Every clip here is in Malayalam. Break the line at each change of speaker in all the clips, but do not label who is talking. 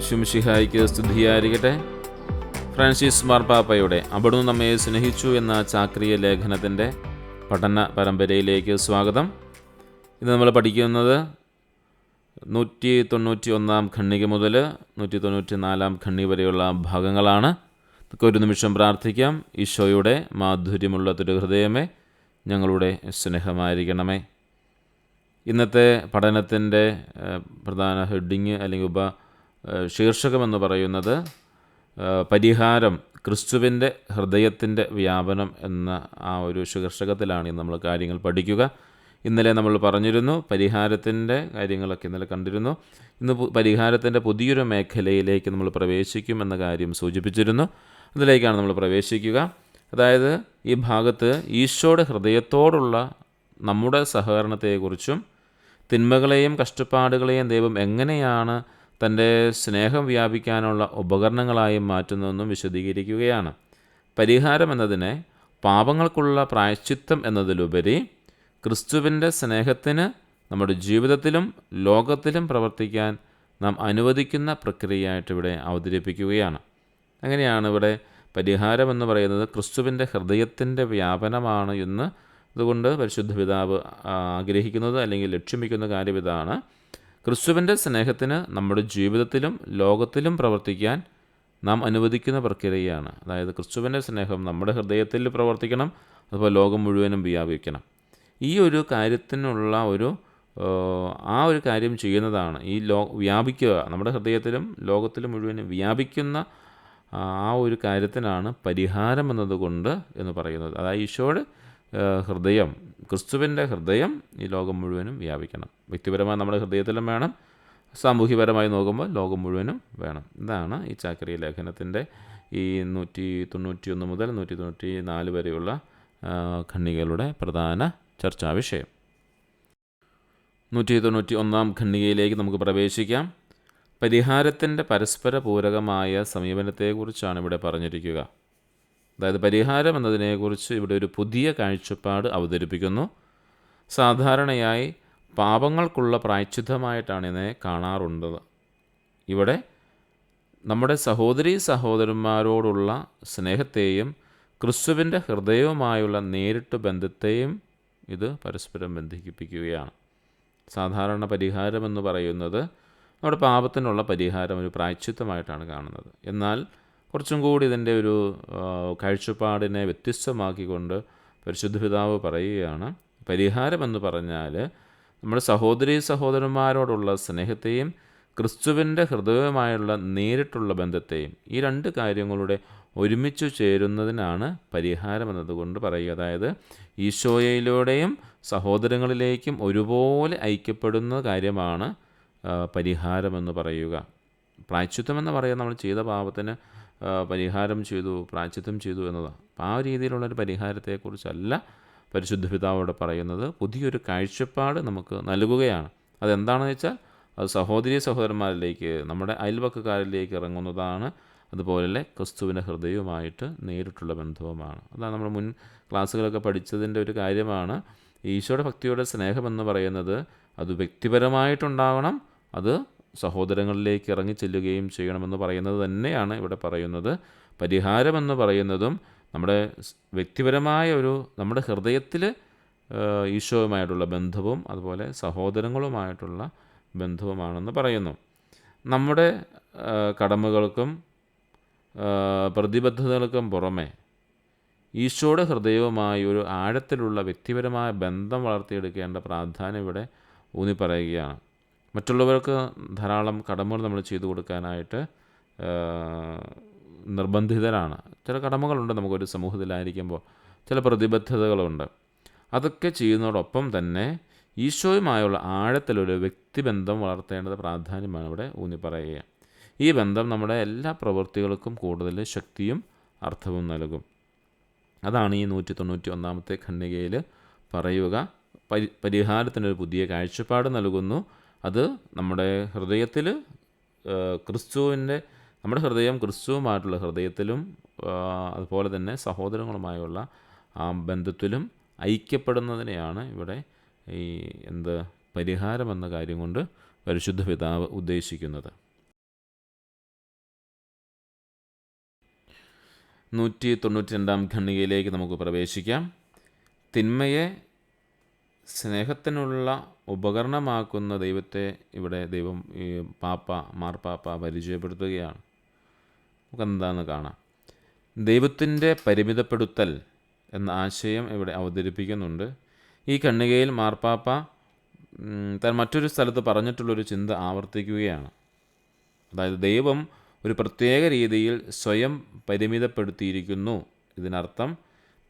ശുംഷിഹായിക്ക് സ്തുതിയായിരിക്കട്ടെ. ഫ്രാൻസിസ് മാർപ്പാപ്പയുടെ അവിടുന്ന് നമ്മെ സ്നേഹിച്ചു എന്ന ചാക്രിയ ലേഖനത്തിൻ്റെ പഠന പരമ്പരയിലേക്ക് സ്വാഗതം. ഇന്ന് നമ്മൾ പഠിക്കുന്നത് 191 ഖണ്ഡിക മുതൽ 194 ഖണ്ഡിക വരെയുള്ള ഭാഗങ്ങളാണ്. നമുക്ക് ഒരു നിമിഷം പ്രാർത്ഥിക്കാം. ഈശോയുടെ മാധുര്യമുള്ള തിരുഹൃദയമേ, ഞങ്ങളുടെ സ്നേഹമായിരിക്കണമേ. ഇന്നത്തെ പഠനത്തിൻ്റെ പ്രധാന ഹെഡിങ് അല്ലെങ്കിൽ ശീർഷകമെന്ന് പറയുന്നത് പരിഹാരം, ക്രിസ്തുവിൻ്റെ ഹൃദയത്തിൻ്റെ വ്യാപനം എന്ന ആ ഒരു ശീർഷകത്തിലാണ് ഇന്ന് നമ്മൾ കാര്യങ്ങൾ പഠിക്കുക. ഇന്നലെ നമ്മൾ പറഞ്ഞിരുന്നു, പരിഹാരത്തിൻ്റെ കാര്യങ്ങളൊക്കെ ഇന്നലെ കണ്ടിരുന്നു. ഇന്ന് പരിഹാരത്തിൻ്റെ പുതിയൊരു മേഖലയിലേക്ക് നമ്മൾ പ്രവേശിക്കും എന്ന കാര്യം സൂചിപ്പിച്ചിരുന്നു. അതിലേക്കാണ് നമ്മൾ പ്രവേശിക്കുക. അതായത് ഈ ഭാഗത്ത് ഈശോയുടെ ഹൃദയത്തോടുള്ള നമ്മുടെ സഹകരണത്തെക്കുറിച്ചും തിന്മകളെയും കഷ്ടപ്പാടുകളെയും ദൈവം എങ്ങനെയാണ് തൻ്റെ സ്നേഹം വ്യാപിക്കാനുള്ള ഉപകരണങ്ങളായി മാറ്റുന്നതെന്നും വിശദീകരിക്കുകയാണ്. പരിഹാരം എന്നതിനെ പാപങ്ങൾക്കുള്ള പ്രായശ്ചിത്തം എന്നതിലുപരി ക്രിസ്തുവിൻ്റെ സ്നേഹത്തിന് നമ്മുടെ ജീവിതത്തിലും ലോകത്തിലും പ്രവർത്തിക്കാൻ നാം അനുവദിക്കുന്ന പ്രക്രിയയായിട്ട് ഇവിടെ അവതരിപ്പിക്കുകയാണ്. അങ്ങനെയാണ് ഇവിടെ പരിഹാരം എന്ന് പറയുന്നത് ക്രിസ്തുവിൻ്റെ ഹൃദയത്തിൻ്റെ വ്യാപനമാണ് എന്ന്. അതുകൊണ്ട് പരിശുദ്ധ പിതാവ് ആഗ്രഹിക്കുന്നത് അല്ലെങ്കിൽ ലക്ഷ്യം വയ്ക്കുന്ന കാര്യം ഇതാണ്: ക്രിസ്തുവിൻ്റെ സ്നേഹത്തിന് നമ്മുടെ ജീവിതത്തിലും ലോകത്തിലും പ്രവർത്തിക്കാൻ നാം അനുവദിക്കുന്ന പ്രക്രിയയാണ്. അതായത് ക്രിസ്തുവിൻ്റെ സ്നേഹം നമ്മുടെ ഹൃദയത്തിൽ പ്രവർത്തിക്കണം, അതുപോലെ ലോകം മുഴുവനും വ്യാപിക്കണം. ഈ ഒരു കാര്യത്തിനുള്ള ആ ഒരു കാര്യം ചെയ്യുന്നതാണ് ഈ വ്യാപിക്കുക, നമ്മുടെ ഹൃദയത്തിലും ലോകത്തിലും മുഴുവനും വ്യാപിക്കുന്ന ആ ഒരു കാര്യത്തിനാണ് പരിഹാരം എന്നതുകൊണ്ട് എന്ന് പറയുന്നത്. അതായത് ഈശോയുടെ ഹൃദയം, ക്രിസ്തുവിൻ്റെ ഹൃദയം ഈ ലോകം മുഴുവനും വ്യാപിക്കണം. വ്യക്തിപരമായി നമ്മുടെ ഹൃദയത്തിലും വേണം, സാമൂഹ്യപരമായി നോക്കുമ്പോൾ ലോകം മുഴുവനും വേണം. ഇതാണ് ഈ ചാക്രിയ ലേഖനത്തിൻ്റെ ഈ 191 മുതൽ 194 വരെയുള്ള ഖണ്ഡികകളുടെ പ്രധാന ചർച്ചാ വിഷയം. 191 ഖണ്ഡികയിലേക്ക് നമുക്ക് പ്രവേശിക്കാം. പരിഹാരത്തിൻ്റെ പരസ്പര പൂരകമായ സമീപനത്തെക്കുറിച്ചാണ് ഇവിടെ പറഞ്ഞിരിക്കുക. അതായത് പരിഹാരം എന്നതിനെക്കുറിച്ച് ഇവിടെ ഒരു പുതിയ കാഴ്ചപ്പാട് അവതരിപ്പിക്കുന്നു. സാധാരണയായി പാപങ്ങൾക്കുള്ള പ്രായശ്ചിത്തമായിട്ടാണ് ഇതിനെ കാണാറുള്ളത്. ഇവിടെ നമ്മുടെ സഹോദരീ സഹോദരന്മാരോടുള്ള സ്നേഹത്തെയും ക്രിസ്തുവിൻ്റെ ഹൃദയവുമായുള്ള നേരിട്ട് ബന്ധത്തെയും ഇത് പരസ്പരം ബന്ധിപ്പിക്കുകയാണ്. സാധാരണ പരിഹാരമെന്ന് പറയുന്നത് നമ്മുടെ പാപത്തിനുള്ള പരിഹാരം, ഒരു പ്രായശ്ചിത്തമായിട്ടാണ് കാണുന്നത്. എന്നാൽ കുറച്ചും കൂടി ഇതിൻ്റെ ഒരു കാഴ്ചപ്പാടിനെ വ്യത്യസ്തമാക്കിക്കൊണ്ട് പരിശുദ്ധ പിതാവ് പറയുകയാണ്, പരിഹാരമെന്ന് പറഞ്ഞാൽ നമ്മുടെ സഹോദരീ സഹോദരന്മാരോടുള്ള സ്നേഹത്തെയും ക്രിസ്തുവിൻ്റെ ഹൃദയവുമായുള്ള നേരിട്ടുള്ള ബന്ധത്തെയും, ഈ രണ്ട് കാര്യങ്ങളുടെ ഒരുമിച്ച് ചേരുന്നതിനാണ് പരിഹാരം എന്നതുകൊണ്ട് പറയുക. അതായത് ഈശോയിലൂടെയും സഹോദരങ്ങളിലേക്കും ഒരുപോലെ ഐക്യപ്പെടുന്ന കാര്യമാണ് പരിഹാരമെന്ന് പറയുക. പ്രായശ്ചിത്തമെന്ന് പറയുക നമ്മൾ ചെയ്ത പാപത്തിന് പരിഹാരം ചെയ്തു, പ്രായശ്ചിത്തം ചെയ്തു എന്നതാണ്. ആ രീതിയിലുള്ളൊരു പരിഹാരത്തെക്കുറിച്ചല്ല പരിശുദ്ധ പിതാവോട് പറയുന്നത്. പുതിയൊരു കാഴ്ചപ്പാട് നമുക്ക് നൽകുകയാണ്. അതെന്താണെന്ന് വെച്ചാൽ അത് സഹോദരീ സഹോദരന്മാരിലേക്ക്, നമ്മുടെ അയൽവക്കക്കാരിലേക്ക് ഇറങ്ങുന്നതാണ്. അതുപോലെ ക്രിസ്തുവിൻ്റെ ഹൃദയവുമായിട്ട് നേരിട്ടുള്ള ബന്ധവുമാണ്. അതാണ് നമ്മൾ മുൻ ക്ലാസ്സുകളൊക്കെ പഠിച്ചതിൻ്റെ ഒരു കാര്യമാണ്. ഈശോയുടെ ഭക്തിയുടെ സ്നേഹമെന്ന് പറയുന്നത് അത് വ്യക്തിപരമായിട്ടുണ്ടാകണം, അത് സഹോദരങ്ങളിലേക്ക് ഇറങ്ങിച്ചെല്ലുകയും ചെയ്യണമെന്ന് പറയുന്നത് തന്നെയാണ് ഇവിടെ പറയുന്നത്. പരിഹാരമെന്ന് പറയുന്നതും നമ്മുടെ വ്യക്തിപരമായ നമ്മുടെ ഹൃദയത്തിൽ ഈശോയുമായിട്ടുള്ള ബന്ധവും അതുപോലെ സഹോദരങ്ങളുമായിട്ടുള്ള ബന്ധവുമാണെന്ന് പറയുന്നു. നമ്മുടെ കടമകൾക്കും പ്രതിബദ്ധതകൾക്കും പുറമെ ഈശോയുടെ ഹൃദയവുമായി ഒരു ആഴത്തിലുള്ള വ്യക്തിപരമായ ബന്ധം വളർത്തിയെടുക്കേണ്ട പ്രാധാന്യം ഇവിടെ ഊന്നി പറയുകയാണ്. മറ്റുള്ളവർക്ക് ധാരാളം കടമകൾ നമ്മൾ ചെയ്തു കൊടുക്കാനായിട്ട് നിർബന്ധിതരാണ്. ചില കടമകളുണ്ട്, നമുക്കൊരു സമൂഹത്തിലായിരിക്കുമ്പോൾ ചില പ്രതിബദ്ധതകളുണ്ട്. അതൊക്കെ ചെയ്യുന്നതോടൊപ്പം തന്നെ ഈശോയുമായുള്ള ആഴത്തിലൊരു വ്യക്തിബന്ധം വളർത്തേണ്ടത് പ്രാധാന്യമാണ് ഇവിടെ ഊന്നി പറയുക. ഈ ബന്ധം നമ്മുടെ എല്ലാ പ്രവൃത്തികൾക്കും കൂടുതൽ ശക്തിയും അർത്ഥവും നൽകും. അതാണ് ഈ 191 ഖണ്ഡികയിൽ പറയുക. പരിഹാരത്തിനൊരു പുതിയ കാഴ്ചപ്പാട് നൽകുന്നു. അത് നമ്മുടെ ഹൃദയത്തിൽ നമ്മുടെ ഹൃദയം ക്രിസ്തുവുമായിട്ടുള്ള ഹൃദയത്തിലും അതുപോലെ തന്നെ സഹോദരങ്ങളുമായുള്ള ആ ബന്ധത്തിലും ഐക്യപ്പെടുന്നതിനെയാണ് ഇവിടെ ഈ പരിഹാരം എന്ന കാര്യം കൊണ്ട് പരിശുദ്ധ പിതാവ് ഉദ്ദേശിക്കുന്നത്. 192 ഖണ്ഡികയിലേക്ക് നമുക്ക് പ്രവേശിക്കാം. തിന്മയെ സ്നേഹത്തിനുള്ള ഉപകരണമാക്കുന്ന ദൈവത്തെ ഇവിടെ ദൈവം മാർപ്പാപ്പ പരിചയപ്പെടുത്തുകയാണ്. നമുക്കെന്താണെന്ന് കാണാം. ദൈവത്തിൻ്റെ പരിമിതപ്പെടുത്തൽ എന്ന ആശയം ഇവിടെ അവതരിപ്പിക്കുന്നുണ്ട്. ഈ ഖണ്ഡികയിൽ മാർപ്പാപ്പ താൻ മറ്റൊരു സ്ഥലത്ത് പറഞ്ഞിട്ടുള്ളൊരു ചിന്ത ആവർത്തിക്കുകയാണ്. അതായത് ദൈവം ഒരു പ്രത്യേക രീതിയിൽ സ്വയം പരിമിതപ്പെടുത്തിയിരിക്കുന്നു. ഇതിനർത്ഥം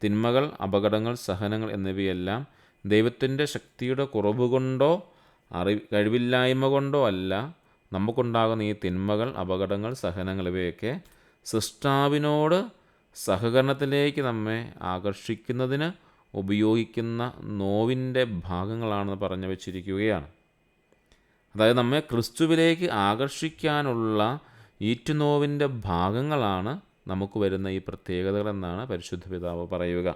തിന്മകൾ, അപകടങ്ങൾ, സഹനങ്ങൾ എന്നിവയെല്ലാം ദൈവത്തിൻ്റെ ശക്തിയുടെ കുറവ് കൊണ്ടോ കഴിവില്ലായ്മ കൊണ്ടോ അല്ല. നമുക്കുണ്ടാകുന്ന ഈ തിന്മകൾ, അപകടങ്ങൾ, സഹനങ്ങൾ ഇവയൊക്കെ സൃഷ്ടാവിനോട് സഹകരണത്തിലേക്ക് നമ്മെ ആകർഷിക്കുന്നതിന് ഉപയോഗിക്കുന്ന നോവിൻ്റെ ഭാഗങ്ങളാണെന്ന് പറഞ്ഞു വച്ചിരിക്കുകയാണ്. അതായത് നമ്മെ ക്രിസ്തുവിലേക്ക് ആകർഷിക്കാനുള്ള ഈറ്റുനോവിൻ്റെ ഭാഗങ്ങളാണ് നമുക്ക് വരുന്ന ഈ പ്രത്യേകതകളെന്നാണ് പരിശുദ്ധ പിതാവ് പറയുക.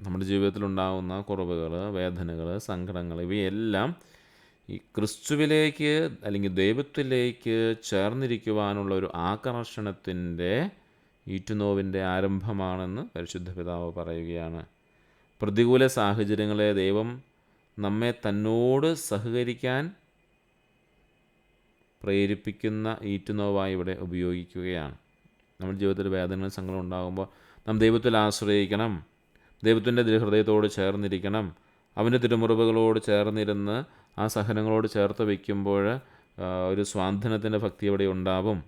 നമ്മുടെ ജീവിതത്തിലുണ്ടാകുന്ന കുറവുകൾ, വേദനകൾ, സങ്കടങ്ങൾ ഇവയെല്ലാം ഈ ക്രിസ്തുവിലേക്ക് അല്ലെങ്കിൽ ദൈവത്തിലേക്ക് ചേർന്നിരിക്കുവാനുള്ള ഒരു ആകർഷണത്തിൻ്റെ ഈറ്റുനോവിൻ്റെ ആരംഭമാണെന്ന് പരിശുദ്ധ പിതാവ് പറയുകയാണ്. പ്രതികൂല സാഹചര്യങ്ങളെ ദൈവം നമ്മെ തന്നോട് സഹകരിക്കാൻ പ്രേരിപ്പിക്കുന്ന ഈറ്റുനോവായി ഇവിടെ ഉപയോഗിക്കുകയാണ്. നമ്മുടെ ജീവിതത്തിൽ വേദനയും സങ്കടം ഉണ്ടാകുമ്പോൾ നാം ദൈവത്തിൽ ആശ്രയിക്കണം, ദൈവത്തിൻ്റെ ഹൃദയത്തോട് ചേർന്നിരിക്കണം. അവൻ്റെ തിരുമുറിവുകളോട് ചേർന്നിരുന്ന് ആ സഹനങ്ങളോട് ചേർത്ത് വയ്ക്കുമ്പോൾ ഒരു സ്വാന്തനത്തിൻ്റെ ഭക്തി അവിടെ ഉണ്ടാവും.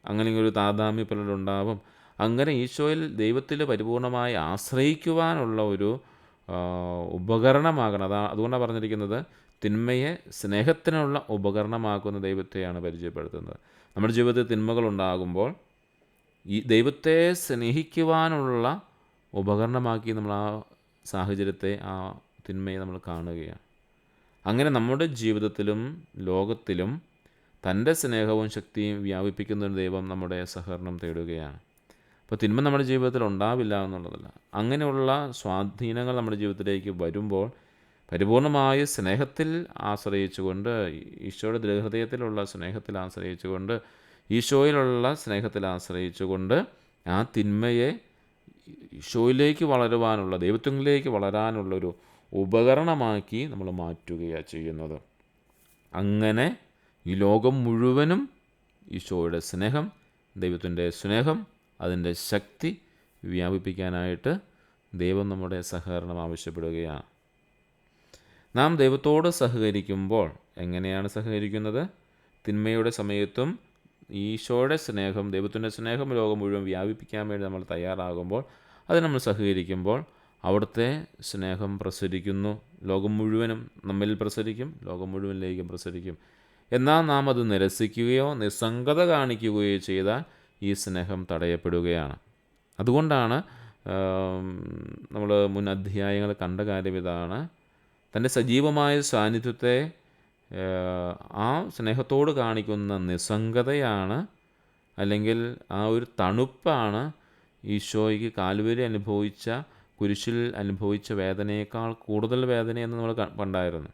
അങ്ങനെ ഒരു താതാമ്യപ്പെടലുണ്ടാവും. അങ്ങനെ ഈശോയിൽ ദൈവത്തിൽ പരിപൂർണമായി ആശ്രയിക്കുവാനുള്ള ഒരു ഉപകരണമാകണം. അതുകൊണ്ടാണ് പറഞ്ഞിരിക്കുന്നത്, തിന്മയെ സ്നേഹത്തിനുള്ള ഉപകരണമാക്കുന്ന ദൈവത്തെയാണ് പരിചയപ്പെടുത്തുന്നത്. നമ്മുടെ ജീവിതത്തിൽ തിന്മകളുണ്ടാകുമ്പോൾ ഈ ദൈവത്തെ സ്നേഹിക്കുവാനുള്ള ഉപകരണമാക്കി നമ്മൾ ആ സാഹചര്യത്തെ, ആ തിന്മയെ നമ്മൾ കാണുകയാണ്. അങ്ങനെ നമ്മുടെ ജീവിതത്തിലും ലോകത്തിലും തൻ്റെ സ്നേഹവും ശക്തിയും വ്യാപിപ്പിക്കുന്ന ഒരു ദൈവം നമ്മുടെ സഹകരണം തേടുകയാണ്. അപ്പോൾ തിന്മ നമ്മുടെ ജീവിതത്തിൽ ഉണ്ടാവില്ല എന്നുള്ളതല്ല. അങ്ങനെയുള്ള സ്വാധീനങ്ങൾ നമ്മുടെ ജീവിതത്തിലേക്ക് വരുമ്പോൾ പരിപൂർണമായ സ്നേഹത്തിൽ ആശ്രയിച്ചുകൊണ്ട്, ഈശോയുടെ ദൃഹൃദയത്തിലുള്ള സ്നേഹത്തിൽ ആശ്രയിച്ചുകൊണ്ട്, ഈശോയിലുള്ള സ്നേഹത്തിൽ ആശ്രയിച്ചുകൊണ്ട് ആ തിന്മയെ ഈശോയിലേക്ക് വളരുവാനുള്ള, ദൈവത്തിലേക്ക് വളരാനുള്ളൊരു ഉപകരണമാക്കി നമ്മൾ മാറ്റുകയാണ് ചെയ്യുന്നത്. അങ്ങനെ ഈ ലോകം മുഴുവനും ഈശോയുടെ സ്നേഹം, ദൈവത്തിൻ്റെ സ്നേഹം, അതിൻ്റെ ശക്തി വ്യാപിപ്പിക്കാനായിട്ട് ദൈവം നമ്മുടെ സഹകരണം ആവശ്യപ്പെടുകയാണ്. നാം ദൈവത്തോട് സഹകരിക്കുമ്പോൾ എങ്ങനെയാണ് സഹകരിക്കുന്നത്? തിന്മയുടെ സമയത്തും ഈശോയുടെ സ്നേഹം, ദൈവത്തിൻ്റെ സ്നേഹം ലോകം മുഴുവൻ വ്യാപിപ്പിക്കാൻ വേണ്ടി നമ്മൾ തയ്യാറാകുമ്പോൾ, അത് നമ്മൾ സഹകരിക്കുമ്പോൾ അവിടുത്തെ സ്നേഹം പ്രസരിക്കുന്നു. ലോകം മുഴുവനും നമ്മിൽ പ്രസരിക്കും, ലോകം മുഴുവനിലേക്കും പ്രസരിക്കും. എന്നാൽ നാം അത് നിരസിക്കുകയോ നിസ്സംഗത കാണിക്കുകയോ ചെയ്താൽ ഈ സ്നേഹം തടയപ്പെടുകയാണ്. അതുകൊണ്ടാണ് നമ്മൾ മുൻ അധ്യായങ്ങൾ കണ്ട കാര്യം ഇതാണ്. തൻ്റെ സജീവമായ സാന്നിധ്യത്തെ ആ സ്നേഹത്തോട് കാണിക്കുന്ന നിസ്സംഗതയാണ്, അല്ലെങ്കിൽ ആ ഒരു തണുപ്പാണ് ഈശോയ്ക്ക് കാൽവരി അനുഭവിച്ച, കുരിശിൽ അനുഭവിച്ച വേദനയേക്കാൾ കൂടുതൽ വേദനയെന്ന് നമ്മൾ കണ്ടായിരുന്നു.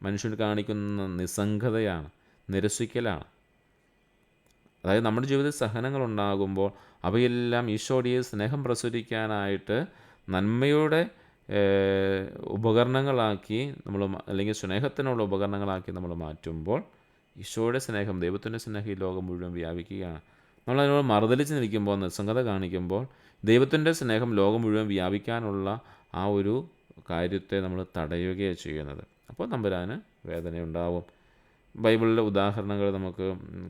മനുഷ്യൻ കാണിക്കുന്ന നിസ്സംഗതയാണ്, നിരസിക്കലാണ്. അതായത് നമ്മുടെ ജീവിതത്തിൽ സഹനങ്ങളുണ്ടാകുമ്പോൾ അവയെല്ലാം ഈശോയുടെ സ്നേഹം പ്രസരിക്കാനായിട്ട് നന്മയുടെ ഉപകരണങ്ങളാക്കി നമ്മൾ, അല്ലെങ്കിൽ സ്നേഹത്തിനുള്ള ഉപകരണങ്ങളാക്കി നമ്മൾ മാറ്റുമ്പോൾ ഈശോയുടെ സ്നേഹം, ദൈവത്തിൻ്റെ സ്നേഹം ഈ ലോകം മുഴുവൻ വ്യാപിക്കുകയാണ്. നമ്മളതിനോട് മറുതലിച്ച് നിൽക്കുമ്പോൾ, നിസ്സംഗത കാണിക്കുമ്പോൾ ദൈവത്തിൻ്റെ സ്നേഹം ലോകം മുഴുവൻ വ്യാപിക്കാനുള്ള ആ ഒരു കാര്യത്തെ നമ്മൾ തടയുകയാണ് ചെയ്യുന്നത്. അപ്പോൾ തമ്പുരാന് വേദനയുണ്ടാവും. ബൈബിളിലെ ഉദാഹരണങ്ങൾ നമുക്ക്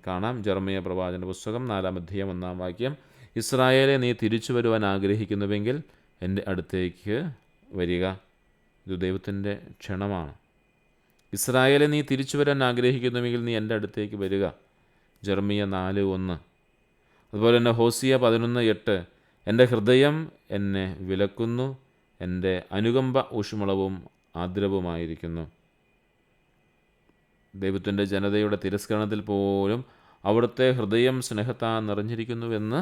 കാണാം. ജെറമ്യാ പ്രവാചകൻ്റെ പുസ്തകം 4-ാം അധ്യായം 1-ാം വാക്യം: ഇസ്രായേലെ, നീ തിരിച്ചു വരുവാൻ ആഗ്രഹിക്കുന്നുവെങ്കിൽ എൻ്റെ അടുത്തേക്ക് വരിക. ഇത് ദൈവത്തിൻ്റെ ക്ഷണമാണ്. ഇസ്രായേലെ, നീ തിരിച്ചു വരാൻ ആഗ്രഹിക്കുന്നുവെങ്കിൽ നീ എൻ്റെ അടുത്തേക്ക് വരിക. ജെറമ്യാ 4:1. അതുപോലെ തന്നെ ഹോസിയ 11:8: എൻ്റെ ഹൃദയം എന്നെ വിലക്കുന്നു, എൻ്റെ അനുകമ്പ ഊഷ്മളവും ആർദ്രവുമായിരിക്കുന്നു. ദൈവത്തിൻ്റെ ജനതയുടെ തിരസ്കരണത്തിൽ പോലും അവിടുത്തെ ഹൃദയം സ്നേഹത്താൽ നിറഞ്ഞിരിക്കുന്നുവെന്ന്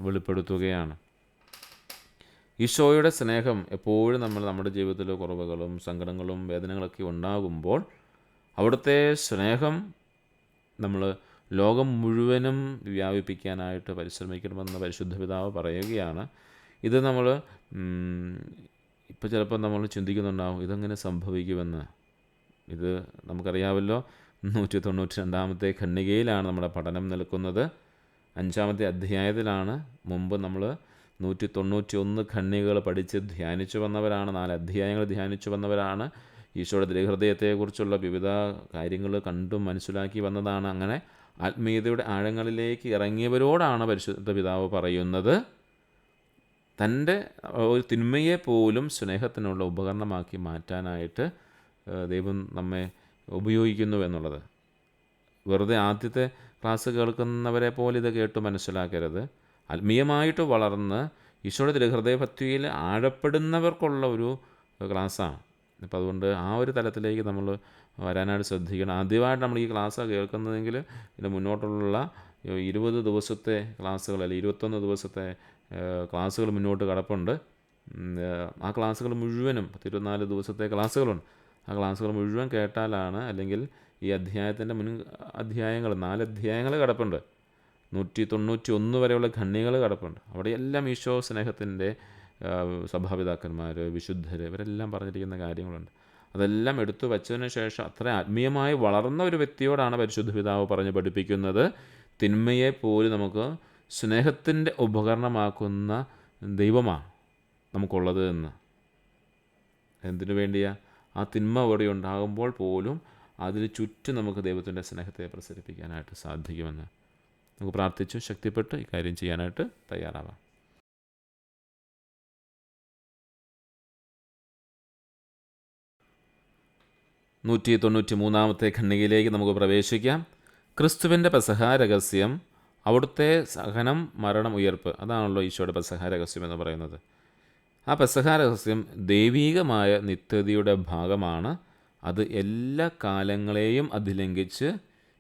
വെളിപ്പെടുത്തുകയാണ്. ഈശോയുടെ സ്നേഹം എപ്പോഴും നമ്മുടെ ജീവിതത്തിൽ കുറവുകളും സങ്കടങ്ങളും വേദനകളൊക്കെ ഉണ്ടാകുമ്പോൾ അവിടുത്തെ സ്നേഹം നമ്മൾ ലോകം മുഴുവനും വ്യാപിപ്പിക്കാനായിട്ട് പരിശ്രമിക്കണമെന്ന് പരിശുദ്ധ പിതാവ് പറയുകയാണ്. ഇത് നമ്മൾ ഇപ്പോൾ ചിലപ്പോൾ നമ്മൾ ചിന്തിക്കുന്നുണ്ടാവും, ഇതെങ്ങനെ സംഭവിക്കുമെന്ന്. ഇത് നമുക്കറിയാമല്ലോ, 192 ഖണ്ഡികയിലാണ് നമ്മുടെ പഠനം നിൽക്കുന്നത്. 5-ാമത്തെ അധ്യായത്തിലാണ്. മുമ്പ് നമ്മൾ 191 ഖണ്ഡികകൾ പഠിച്ച് ധ്യാനിച്ചു വന്നവരാണ്, 4 അധ്യായങ്ങൾ ധ്യാനിച്ചു വന്നവരാണ്. ഈശോയുടെ ദൃഹൃദയത്തെക്കുറിച്ചുള്ള വിവിധ കാര്യങ്ങൾ കണ്ടും മനസ്സിലാക്കി വന്നതാണ്. അങ്ങനെ ആത്മീയതയുടെ ആഴങ്ങളിലേക്ക് ഇറങ്ങിയവരോടാണ് പരിശുദ്ധ പിതാവ് പറയുന്നത്, തൻ്റെ ഒരു തിന്മയെ പോലും സ്നേഹത്തിനുള്ള ഉപകരണമാക്കി മാറ്റാനായിട്ട് ദൈവം നമ്മെ ഉപയോഗിക്കുന്നു എന്നുള്ളത്. വെറുതെ ആദ്യത്തെ ക്ലാസ് കേൾക്കുന്നവരെ പോലെ ഇത് കേട്ട് മനസ്സിലാക്കരുത്. ആത്മീയമായിട്ട് വളർന്ന് ഈശോയുടെ ഹൃദയഭക്തിയിൽ ആഴപ്പെടുന്നവർക്കുള്ള ഒരു ക്ലാസ്സാണ്. അപ്പോൾ അതുകൊണ്ട് ആ ഒരു തലത്തിലേക്ക് നമ്മൾ വരാനായിട്ട് ശ്രദ്ധിക്കണം. ആദ്യമായിട്ട് നമ്മൾ ഈ ക്ലാസ് കേൾക്കുന്നതെങ്കിൽ ഇതിന് മുന്നോട്ടുള്ള 20 ദിവസത്തെ ക്ലാസ്സുകൾ അല്ലെങ്കിൽ 21 ദിവസത്തെ ക്ലാസ്സുകൾ മുന്നോട്ട് കിടപ്പുണ്ട്. ആ ക്ലാസ്സുകൾ മുഴുവനും 24 ദിവസത്തെ ക്ലാസ്സുകളുണ്ട്. ആ ക്ലാസ്സുകൾ മുഴുവൻ കേട്ടാലാണ്, അല്ലെങ്കിൽ ഈ അധ്യായത്തിൻ്റെ മുൻ അധ്യായങ്ങൾ 4 അധ്യായങ്ങൾ കിടപ്പുണ്ട്, 191 വരെയുള്ള ഖണ്ഡികൾ കിടപ്പുണ്ട്. അവിടെയെല്ലാം ഈശോ സ്നേഹത്തിൻ്റെ സഭാപിതാക്കന്മാർ, വിശുദ്ധർ, ഇവരെല്ലാം പറഞ്ഞിരിക്കുന്ന കാര്യങ്ങളുണ്ട്. അതെല്ലാം എടുത്തു വച്ചതിന് ശേഷം അത്ര ആത്മീയമായി വളർന്ന ഒരു വ്യക്തിയോടാണ് പരിശുദ്ധ പിതാവ് പറഞ്ഞ് പഠിപ്പിക്കുന്നത്, തിന്മയെ പോലും നമുക്ക് സ്നേഹത്തിൻ്റെ ഉപകരണമാക്കുന്ന ദൈവമാണ് നമുക്കുള്ളത് എന്ന്. എന്തിനു വേണ്ടിയാ? ആ തിന്മ അവിടെ ഉണ്ടാകുമ്പോൾ പോലും അതിൽ ചുറ്റും നമുക്ക് ദൈവത്തിൻ്റെ സ്നേഹത്തെ പ്രസരിപ്പിക്കാനായിട്ട് സാധിക്കുമെന്ന് നമുക്ക് പ്രാർത്ഥിച്ചു ശക്തിപ്പെട്ട് ഈ കാര്യം ചെയ്യാനായിട്ട് തയ്യാറാവാം. നൂറ്റി 93 ഖണ്ഡികയിലേക്ക് നമുക്ക് പ്രവേശിക്കാം. ക്രിസ്തുവിൻ്റെ പെസഹ രഹസ്യം, അവിടുത്തെ സഹനം, മരണം, ഉയർപ്പ്. അതാണല്ലോ ഈശോയുടെ പെസഹ രഹസ്യം എന്ന് പറയുന്നത്. ആ പെസഹ രഹസ്യം ദൈവീകമായ നിത്യതയുടെ ഭാഗമാണ്. അത് എല്ലാ കാലങ്ങളെയും അതിലംഘിച്ച്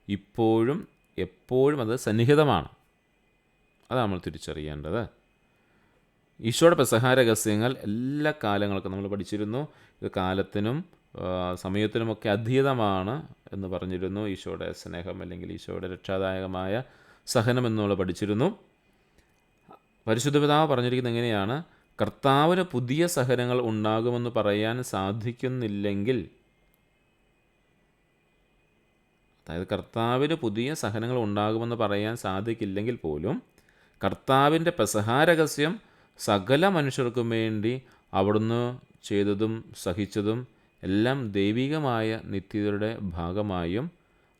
ഇപ്പോഴും എപ്പോഴും അത് സന്നിഹിതമാണ്. അതാണ് നമ്മൾ തിരിച്ചറിയേണ്ടത്. ഈശോയുടെ പെസഹ രഹസ്യങ്ങൾ എല്ലാ കാലങ്ങൾക്കും നമ്മൾ പഠിച്ചിരുന്നു. ഇത് കാലത്തിനും സമയത്തിനുമൊക്കെ അതീതമാണ് എന്ന് പറഞ്ഞിരുന്നു. ഈശോയുടെ സ്നേഹം അല്ലെങ്കിൽ ഈശോയുടെ രക്ഷാദായകമായ സഹനം എന്ന് നമ്മൾ പഠിച്ചിരുന്നു. പരിശുദ്ധ പിതാവ് പറഞ്ഞിരിക്കുന്നത് എങ്ങനെയാണ്? കർത്താവിന് പുതിയ സഹനങ്ങൾ ഉണ്ടാകുമെന്ന് പറയാൻ സാധിക്കുന്നില്ലെങ്കിൽ, അതായത് കർത്താവിന് പുതിയ സഹനങ്ങൾ ഉണ്ടാകുമെന്ന് പറയാൻ സാധിക്കില്ലെങ്കിൽ പോലും കർത്താവിൻ്റെ പെസഹ രഹസ്യം സകല മനുഷ്യർക്കും വേണ്ടി അവിടുന്ന് ചെയ്തതും സഹിച്ചതും എല്ലാം ദൈവികമായ നിത്യതയുടെ ഭാഗമായും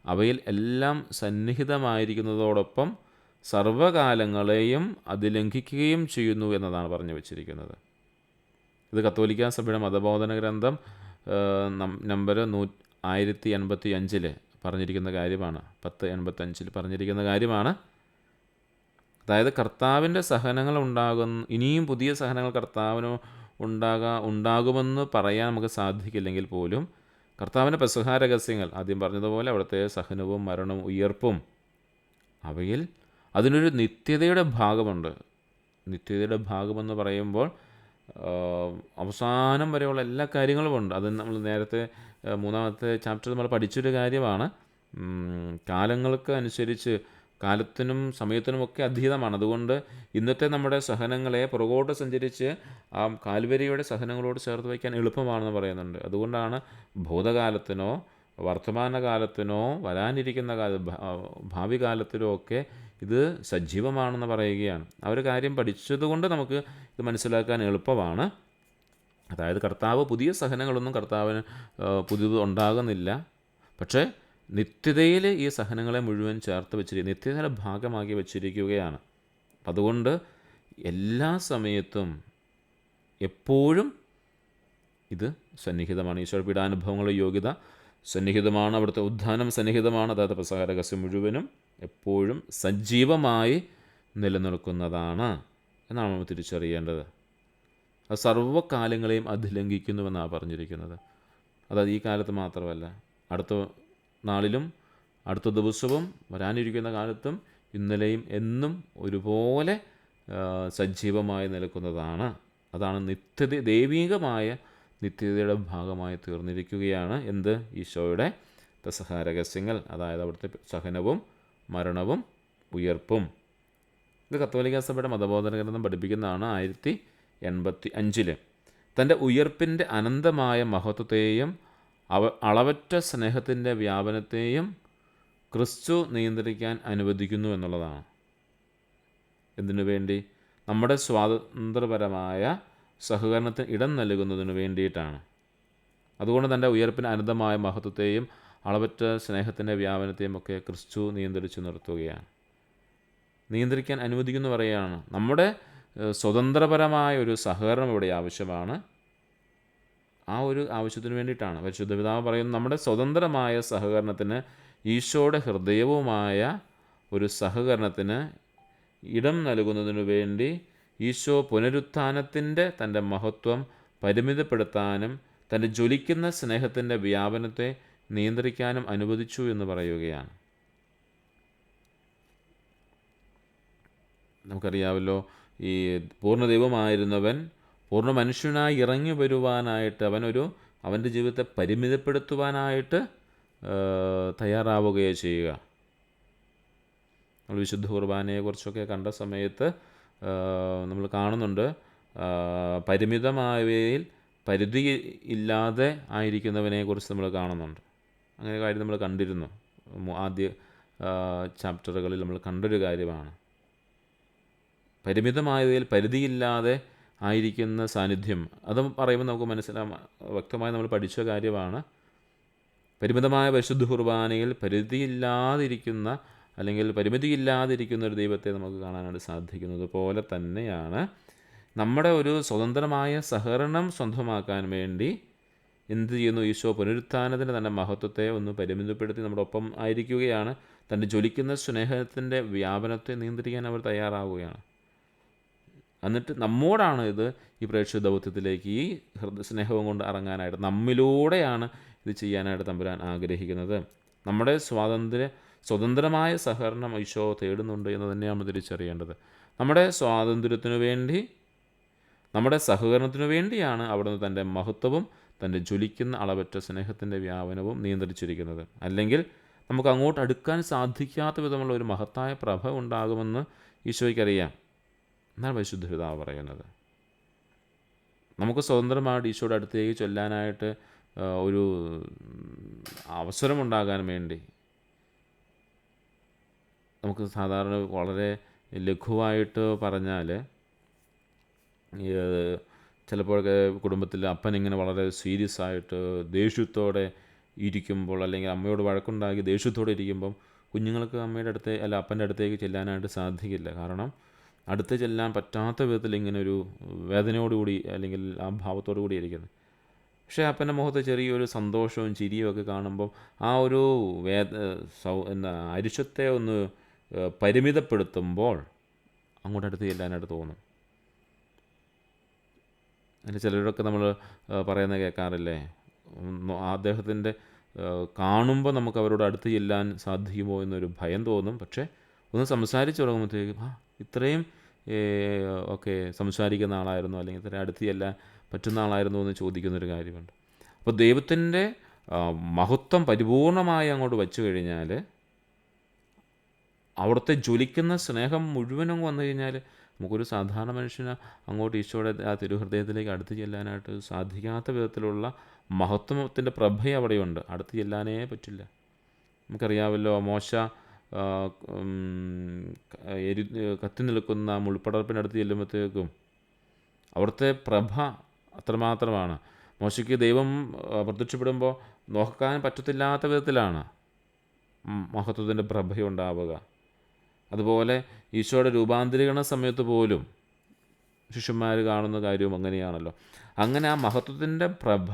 അവയിൽ എല്ലാം സന്നിഹിതമായിരിക്കുന്നതോടൊപ്പം സർവകാലങ്ങളെയും അതിലംഘിക്കുകയും ചെയ്യുന്നു എന്നതാണ് പറഞ്ഞു വച്ചിരിക്കുന്നത്. ഇത് കത്തോലിക്കാ സഭയുടെ മതബോധന ഗ്രന്ഥം നമ്പർ 1085 പറഞ്ഞിരിക്കുന്ന കാര്യമാണ്. 1085 പറഞ്ഞിരിക്കുന്ന കാര്യമാണ്. അതായത് കർത്താവിൻ്റെ സഹനങ്ങൾ ഇനിയും പുതിയ സഹനങ്ങൾ കർത്താവിന് ഉണ്ടാകുമെന്ന് പറയാൻ നമുക്ക് സാധിക്കില്ലെങ്കിൽ പോലും കർത്താവിൻ്റെ പെസഹ രഹസ്യങ്ങൾ, ആദ്യം പറഞ്ഞതുപോലെ അവിടുത്തെ സഹനവും മരണവും ഉയർപ്പും, അവയിൽ അതിനൊരു നിത്യതയുടെ ഭാഗമുണ്ട്. നിത്യതയുടെ ഭാഗമെന്ന് പറയുമ്പോൾ അവസാനം വരെയുള്ള എല്ലാ കാര്യങ്ങളുമുണ്ട്. അത് നമ്മൾ നേരത്തെ 3-ാമത്തെ ചാപ്റ്റർ നമ്മൾ പഠിച്ചൊരു കാര്യമാണ്. കാലങ്ങൾക്ക് അനുസരിച്ച്, കാലത്തിനും സമയത്തിനുമൊക്കെ അതീതമാണ്. അതുകൊണ്ട് ഇന്നത്തെ നമ്മുടെ സഹനങ്ങളെ പുറകോട്ട് സഞ്ചരിച്ച് ആ കാൽവരിയുടെ സഹനങ്ങളോട് ചേർത്ത് വയ്ക്കാൻ എളുപ്പമാണെന്ന് പറയുന്നുണ്ട്. അതുകൊണ്ടാണ് ഭൂതകാലത്തിനോ വർത്തമാനകാലത്തിനോ വരാനിരിക്കുന്ന ഭാവി കാലത്തിനോ ഒക്കെ ഇത് സജീവമാണെന്ന് പറയുകയാണ്. ആ ഒരു കാര്യം പഠിച്ചതുകൊണ്ട് നമുക്ക് ഇത് മനസ്സിലാക്കാൻ എളുപ്പമാണ്. അതായത് കർത്താവ് പുതിയ സഹനങ്ങളൊന്നും കർത്താവിന് പുതിയത് ഉണ്ടാകുന്നില്ല. പക്ഷേ നിത്യതയിൽ ഈ സഹനങ്ങളെ മുഴുവൻ ചേർത്ത് വെച്ചിരിക്കുക, നിത്യതയുടെ ഭാഗമാക്കി വച്ചിരിക്കുകയാണ്. അതുകൊണ്ട് എല്ലാ സമയത്തും എപ്പോഴും ഇത് സന്നിഹിതമാണ്. ഈശോ പീഡാനുഭവങ്ങളുടെ യോഗ്യത സന്നിഹിതമാണ്, അവിടുത്തെ ഉദ്ധാനം സന്നിഹിതമാണ്. അതായത് പെസഹ രഹസ്യം മുഴുവനും എപ്പോഴും സജീവമായി നിലനിൽക്കുന്നതാണ് എന്നാണ് നമ്മൾ തിരിച്ചറിയേണ്ടത്. അത് സർവ്വകാലങ്ങളെയും അതിലംഘിക്കുന്നുവെന്നാണ് പറഞ്ഞിരിക്കുന്നത്. അതായത് ഈ കാലത്ത് മാത്രമല്ല, അടുത്ത നാളിലും അടുത്ത ദിവസവും വരാനിരിക്കുന്ന കാലത്തും ഇന്നലെയും എന്നും ഒരുപോലെ സജീവമായി നിൽക്കുന്നതാണ്. അതാണ് നിത്യത, ദൈവികമായ നിത്യതയുടെ ഭാഗമായി തീർന്നിരിക്കുകയാണ് എന്ത്? ഈശോയുടെ പെസഹ രഹസ്യങ്ങൾ. അതായത് അവിടുത്തെ സഹനവും മരണവും ഉയർപ്പും. ഇത് കത്തോലിക്ക സഭയുടെ മതബോധന ഗ്രന്ഥം പഠിപ്പിക്കുന്നതാണ് 1085. തൻ്റെ ഉയർപ്പിൻ്റെ അനന്തമായ മഹത്വത്തെയും അളവറ്റ സ്നേഹത്തിൻ്റെ വ്യാപനത്തെയും ക്രിസ്തു നിയന്ത്രിക്കാൻ അനുവദിക്കുന്നു എന്നുള്ളതാണ്. എന്തിനു വേണ്ടി? നമ്മുടെ സ്വാതന്ത്ര്യപരമായ സഹകരണത്തിന് ഇടം നൽകുന്നതിന് വേണ്ടിയിട്ടാണ്. അതുകൊണ്ട് തൻ്റെ ഉയർപ്പിന് അനന്തമായ മഹത്വത്തെയും അളവറ്റ സ്നേഹത്തിൻ്റെ വ്യാപനത്തെയും ഒക്കെ ക്രിസ്തു നിയന്ത്രിച്ചു നിർത്തുകയാണ്. നിയന്ത്രിക്കാൻ അനുവദിക്കുന്നു പറയുകയാണ്. നമ്മുടെ സ്വതന്ത്രപരമായ ഒരു സഹകരണം ഇവിടെ ആവശ്യമാണ്. ആ ഒരു ആവശ്യത്തിന് വേണ്ടിയിട്ടാണ് പരിശുദ്ധ പിതാവ് പറയുന്നത്, നമ്മുടെ സ്വതന്ത്രമായ സഹകരണത്തിന്, ഈശോയുടെ ഹൃദയവുമായ ഒരു സഹകരണത്തിന് ഇടം നൽകുന്നതിനു വേണ്ടി ഈശോ പുനരുത്ഥാനത്തിൻ്റെ തൻ്റെ മഹത്വം പരിമിതപ്പെടുത്താനും തൻ്റെ ജ്വലിക്കുന്ന സ്നേഹത്തിൻ്റെ വ്യാപനത്തെ നിയന്ത്രിക്കാനും അനുവദിച്ചു എന്ന് പറയുകയാണ്. നമുക്കറിയാമല്ലോ, ഈ പൂർണ്ണ ദൈവമായിരുന്നവൻ പൂർണ്ണ മനുഷ്യനായി ഇറങ്ങി വരുവാനായിട്ട് അവൻ്റെ ജീവിതത്തെ പരിമിതപ്പെടുത്തുവാനായിട്ട് തയ്യാറാവുകയോ ചെയ്യുക. നമ്മൾ വിശുദ്ധ കുർബാനയെക്കുറിച്ചൊക്കെ കണ്ട സമയത്ത് നമ്മൾ കാണുന്നുണ്ട്, പരിമിതമായവയിൽ പരിധി ഇല്ലാതെ ആയിരിക്കുന്നവനെക്കുറിച്ച് നമ്മൾ കാണുന്നുണ്ട്. അങ്ങനെ കാര്യം നമ്മൾ കണ്ടിരുന്നു. ആദ്യ ചാപ്റ്ററുകളിൽ നമ്മൾ കണ്ടൊരു കാര്യമാണ്. പരിമിതമായതിൽ പരിധിയില്ലാതെ ആയിരിക്കുന്ന സാന്നിധ്യം. അത് പറയുമ്പോൾ നമുക്ക് വ്യക്തമായി നമ്മൾ പഠിച്ച കാര്യമാണ്. പരിമിതമായ പരിശുദ്ധ കുർബാനയിൽ പരിധിയില്ലാതിരിക്കുന്ന അല്ലെങ്കിൽ പരിമിതിയില്ലാതിരിക്കുന്ന ഒരു ദൈവത്തെ നമുക്ക് കാണാനായിട്ട് സാധിക്കുന്നത് പോലെ തന്നെയാണ് നമ്മുടെ ഒരു സ്വതന്ത്രമായ സഹകരണം സ്വന്തമാക്കാൻ വേണ്ടി എന്ത് ചെയ്യുന്നു? ഈശോ പുനരുത്ഥാനത്തിൻ്റെ തൻ്റെ മഹത്വത്തെ ഒന്ന് പരിമിതപ്പെടുത്തി നമ്മുടെ ഒപ്പം ആയിരിക്കുകയാണ്. തൻ്റെ ജ്വലിക്കുന്ന സ്നേഹത്തിൻ്റെ വ്യാപനത്തെ നിയന്ത്രിക്കാൻ അവർ തയ്യാറാവുകയാണ്. എന്നിട്ട് നമ്മോടാണ് ഈ പ്രേക്ഷിത ദൗത്യത്തിലേക്ക് ഈ സ്നേഹവും കൊണ്ട് ഇറങ്ങാനായിട്ട്, നമ്മിലൂടെയാണ് ഇത് ചെയ്യാനായിട്ട് തമ്പുരാൻ ആഗ്രഹിക്കുന്നത്. നമ്മുടെ സ്വതന്ത്രമായ സഹകരണം ഈശോ തേടുന്നുണ്ട് എന്ന് തന്നെയാണ് തിരിച്ചറിയേണ്ടത്. നമ്മുടെ സ്വാതന്ത്ര്യത്തിനു വേണ്ടി, നമ്മുടെ സഹകരണത്തിനു വേണ്ടിയാണ് അവിടുന്ന് തൻ്റെ മഹത്വവും തൻ്റെ ജ്വലിക്കുന്ന അളവറ്റ സ്നേഹത്തിൻ്റെ വ്യാപനവും നിയന്ത്രിച്ചിരിക്കുന്നത്. അല്ലെങ്കിൽ നമുക്ക് അങ്ങോട്ട് അടുക്കാൻ സാധിക്കാത്ത വിധമുള്ള ഒരു മഹത്തായ പ്രഭ ഉണ്ടാകുമെന്ന് ഈശോയ്ക്കറിയാം. എന്നാണ് പരിശുദ്ധ പിതാവ് പറയുന്നത്. നമുക്ക് സ്വതന്ത്രമായിട്ട് ഈശോയുടെ അടുത്തേക്ക് ചൊല്ലാനായിട്ട് ഒരു അവസരമുണ്ടാകാൻ വേണ്ടി നമുക്ക് സാധാരണ വളരെ ലഘുവായിട്ട് പറഞ്ഞാൽ, ചിലപ്പോഴൊക്കെ കുടുംബത്തിൽ അപ്പൻ ഇങ്ങനെ വളരെ സീരിയസ് ആയിട്ട് ദേഷ്യത്തോടെ ഇരിക്കുമ്പോൾ, അല്ലെങ്കിൽ അമ്മയോട് വഴക്കുണ്ടാക്കി ദേഷ്യത്തോടെ ഇരിക്കുമ്പം കുഞ്ഞുങ്ങൾക്ക് അപ്പൻ്റെ അടുത്തേക്ക് ചെല്ലാനായിട്ട് സാധിക്കില്ല. കാരണം അടുത്ത് ചെല്ലാൻ പറ്റാത്ത വിധത്തിൽ ഇങ്ങനെ ഒരു വേദനയോടുകൂടി അല്ലെങ്കിൽ ആ ഭാവത്തോടു കൂടി ഇരിക്കുന്നത്. പക്ഷേ അപ്പൻ്റെ മുഖത്ത് ചെറിയൊരു സന്തോഷവും ചിരിയും ഒക്കെ കാണുമ്പോൾ ആ ഒരു അരിശത്തെ ഒന്ന് പരിമിതപ്പെടുത്തുമ്പോൾ അങ്ങോട്ട് അടുത്ത് ചെല്ലാനായിട്ട് തോന്നും. അതിന് ചിലരൊക്കെ നമ്മൾ പറയുന്നത് കേൾക്കാറില്ലേ, അദ്ദേഹത്തിൻ്റെ കാണുമ്പോൾ നമുക്ക് അവരോട് അടുത്ത് ചെല്ലാൻ സാധിക്കുമോ എന്നൊരു ഭയം തോന്നും. പക്ഷേ ഒന്ന് സംസാരിച്ച് തുടങ്ങുമ്പോഴത്തേക്കും ഇത്രയും ഒക്കെ സംസാരിക്കുന്ന ആളായിരുന്നു, അല്ലെങ്കിൽ ഇത്രയും അടുത്ത് ചെല്ലാൻ പറ്റുന്ന ആളായിരുന്നു എന്ന് ചോദിക്കുന്നൊരു കാര്യമുണ്ട്. അപ്പോൾ ദൈവത്തിൻ്റെ മഹത്വം പരിപൂർണമായി അങ്ങോട്ട് വച്ചു കഴിഞ്ഞാൽ, അവിടുത്തെ ജ്വലിക്കുന്ന സ്നേഹം മുഴുവനും വന്നു കഴിഞ്ഞാൽ നമുക്കൊരു സാധാരണ മനുഷ്യന് അങ്ങോട്ട് ഈശോയുടെ ആ തിരുഹൃദയത്തിലേക്ക് അടുത്ത് ചെല്ലാനായിട്ട് സാധിക്കാത്ത വിധത്തിലുള്ള മഹത്വത്തിൻ്റെ പ്രഭ അവിടെയുണ്ട്. അടുത്ത് ചെല്ലാനേ പറ്റില്ല. നമുക്കറിയാമല്ലോ, മോശ കത്തി നിൽക്കുന്ന മുൾപ്പടർപ്പിനടുത്ത് ചെല്ലുമ്പോഴത്തേക്കും അവിടുത്തെ പ്രഭ അത്രമാത്രമാണ്. മോശയ്ക്ക് ദൈവം പ്രത്യക്ഷപ്പെടുമ്പോൾ നോക്കാൻ പറ്റത്തില്ലാത്ത വിധത്തിലാണ് മഹത്വത്തിൻ്റെ പ്രഭയുണ്ടാവുക. അതുപോലെ ഈശോയുടെ രൂപാന്തരീകരണ സമയത്ത് പോലും ശിഷ്യന്മാർ കാണുന്ന കാര്യവും അങ്ങനെയാണല്ലോ. അങ്ങനെ ആ മഹത്വത്തിൻ്റെ പ്രഭ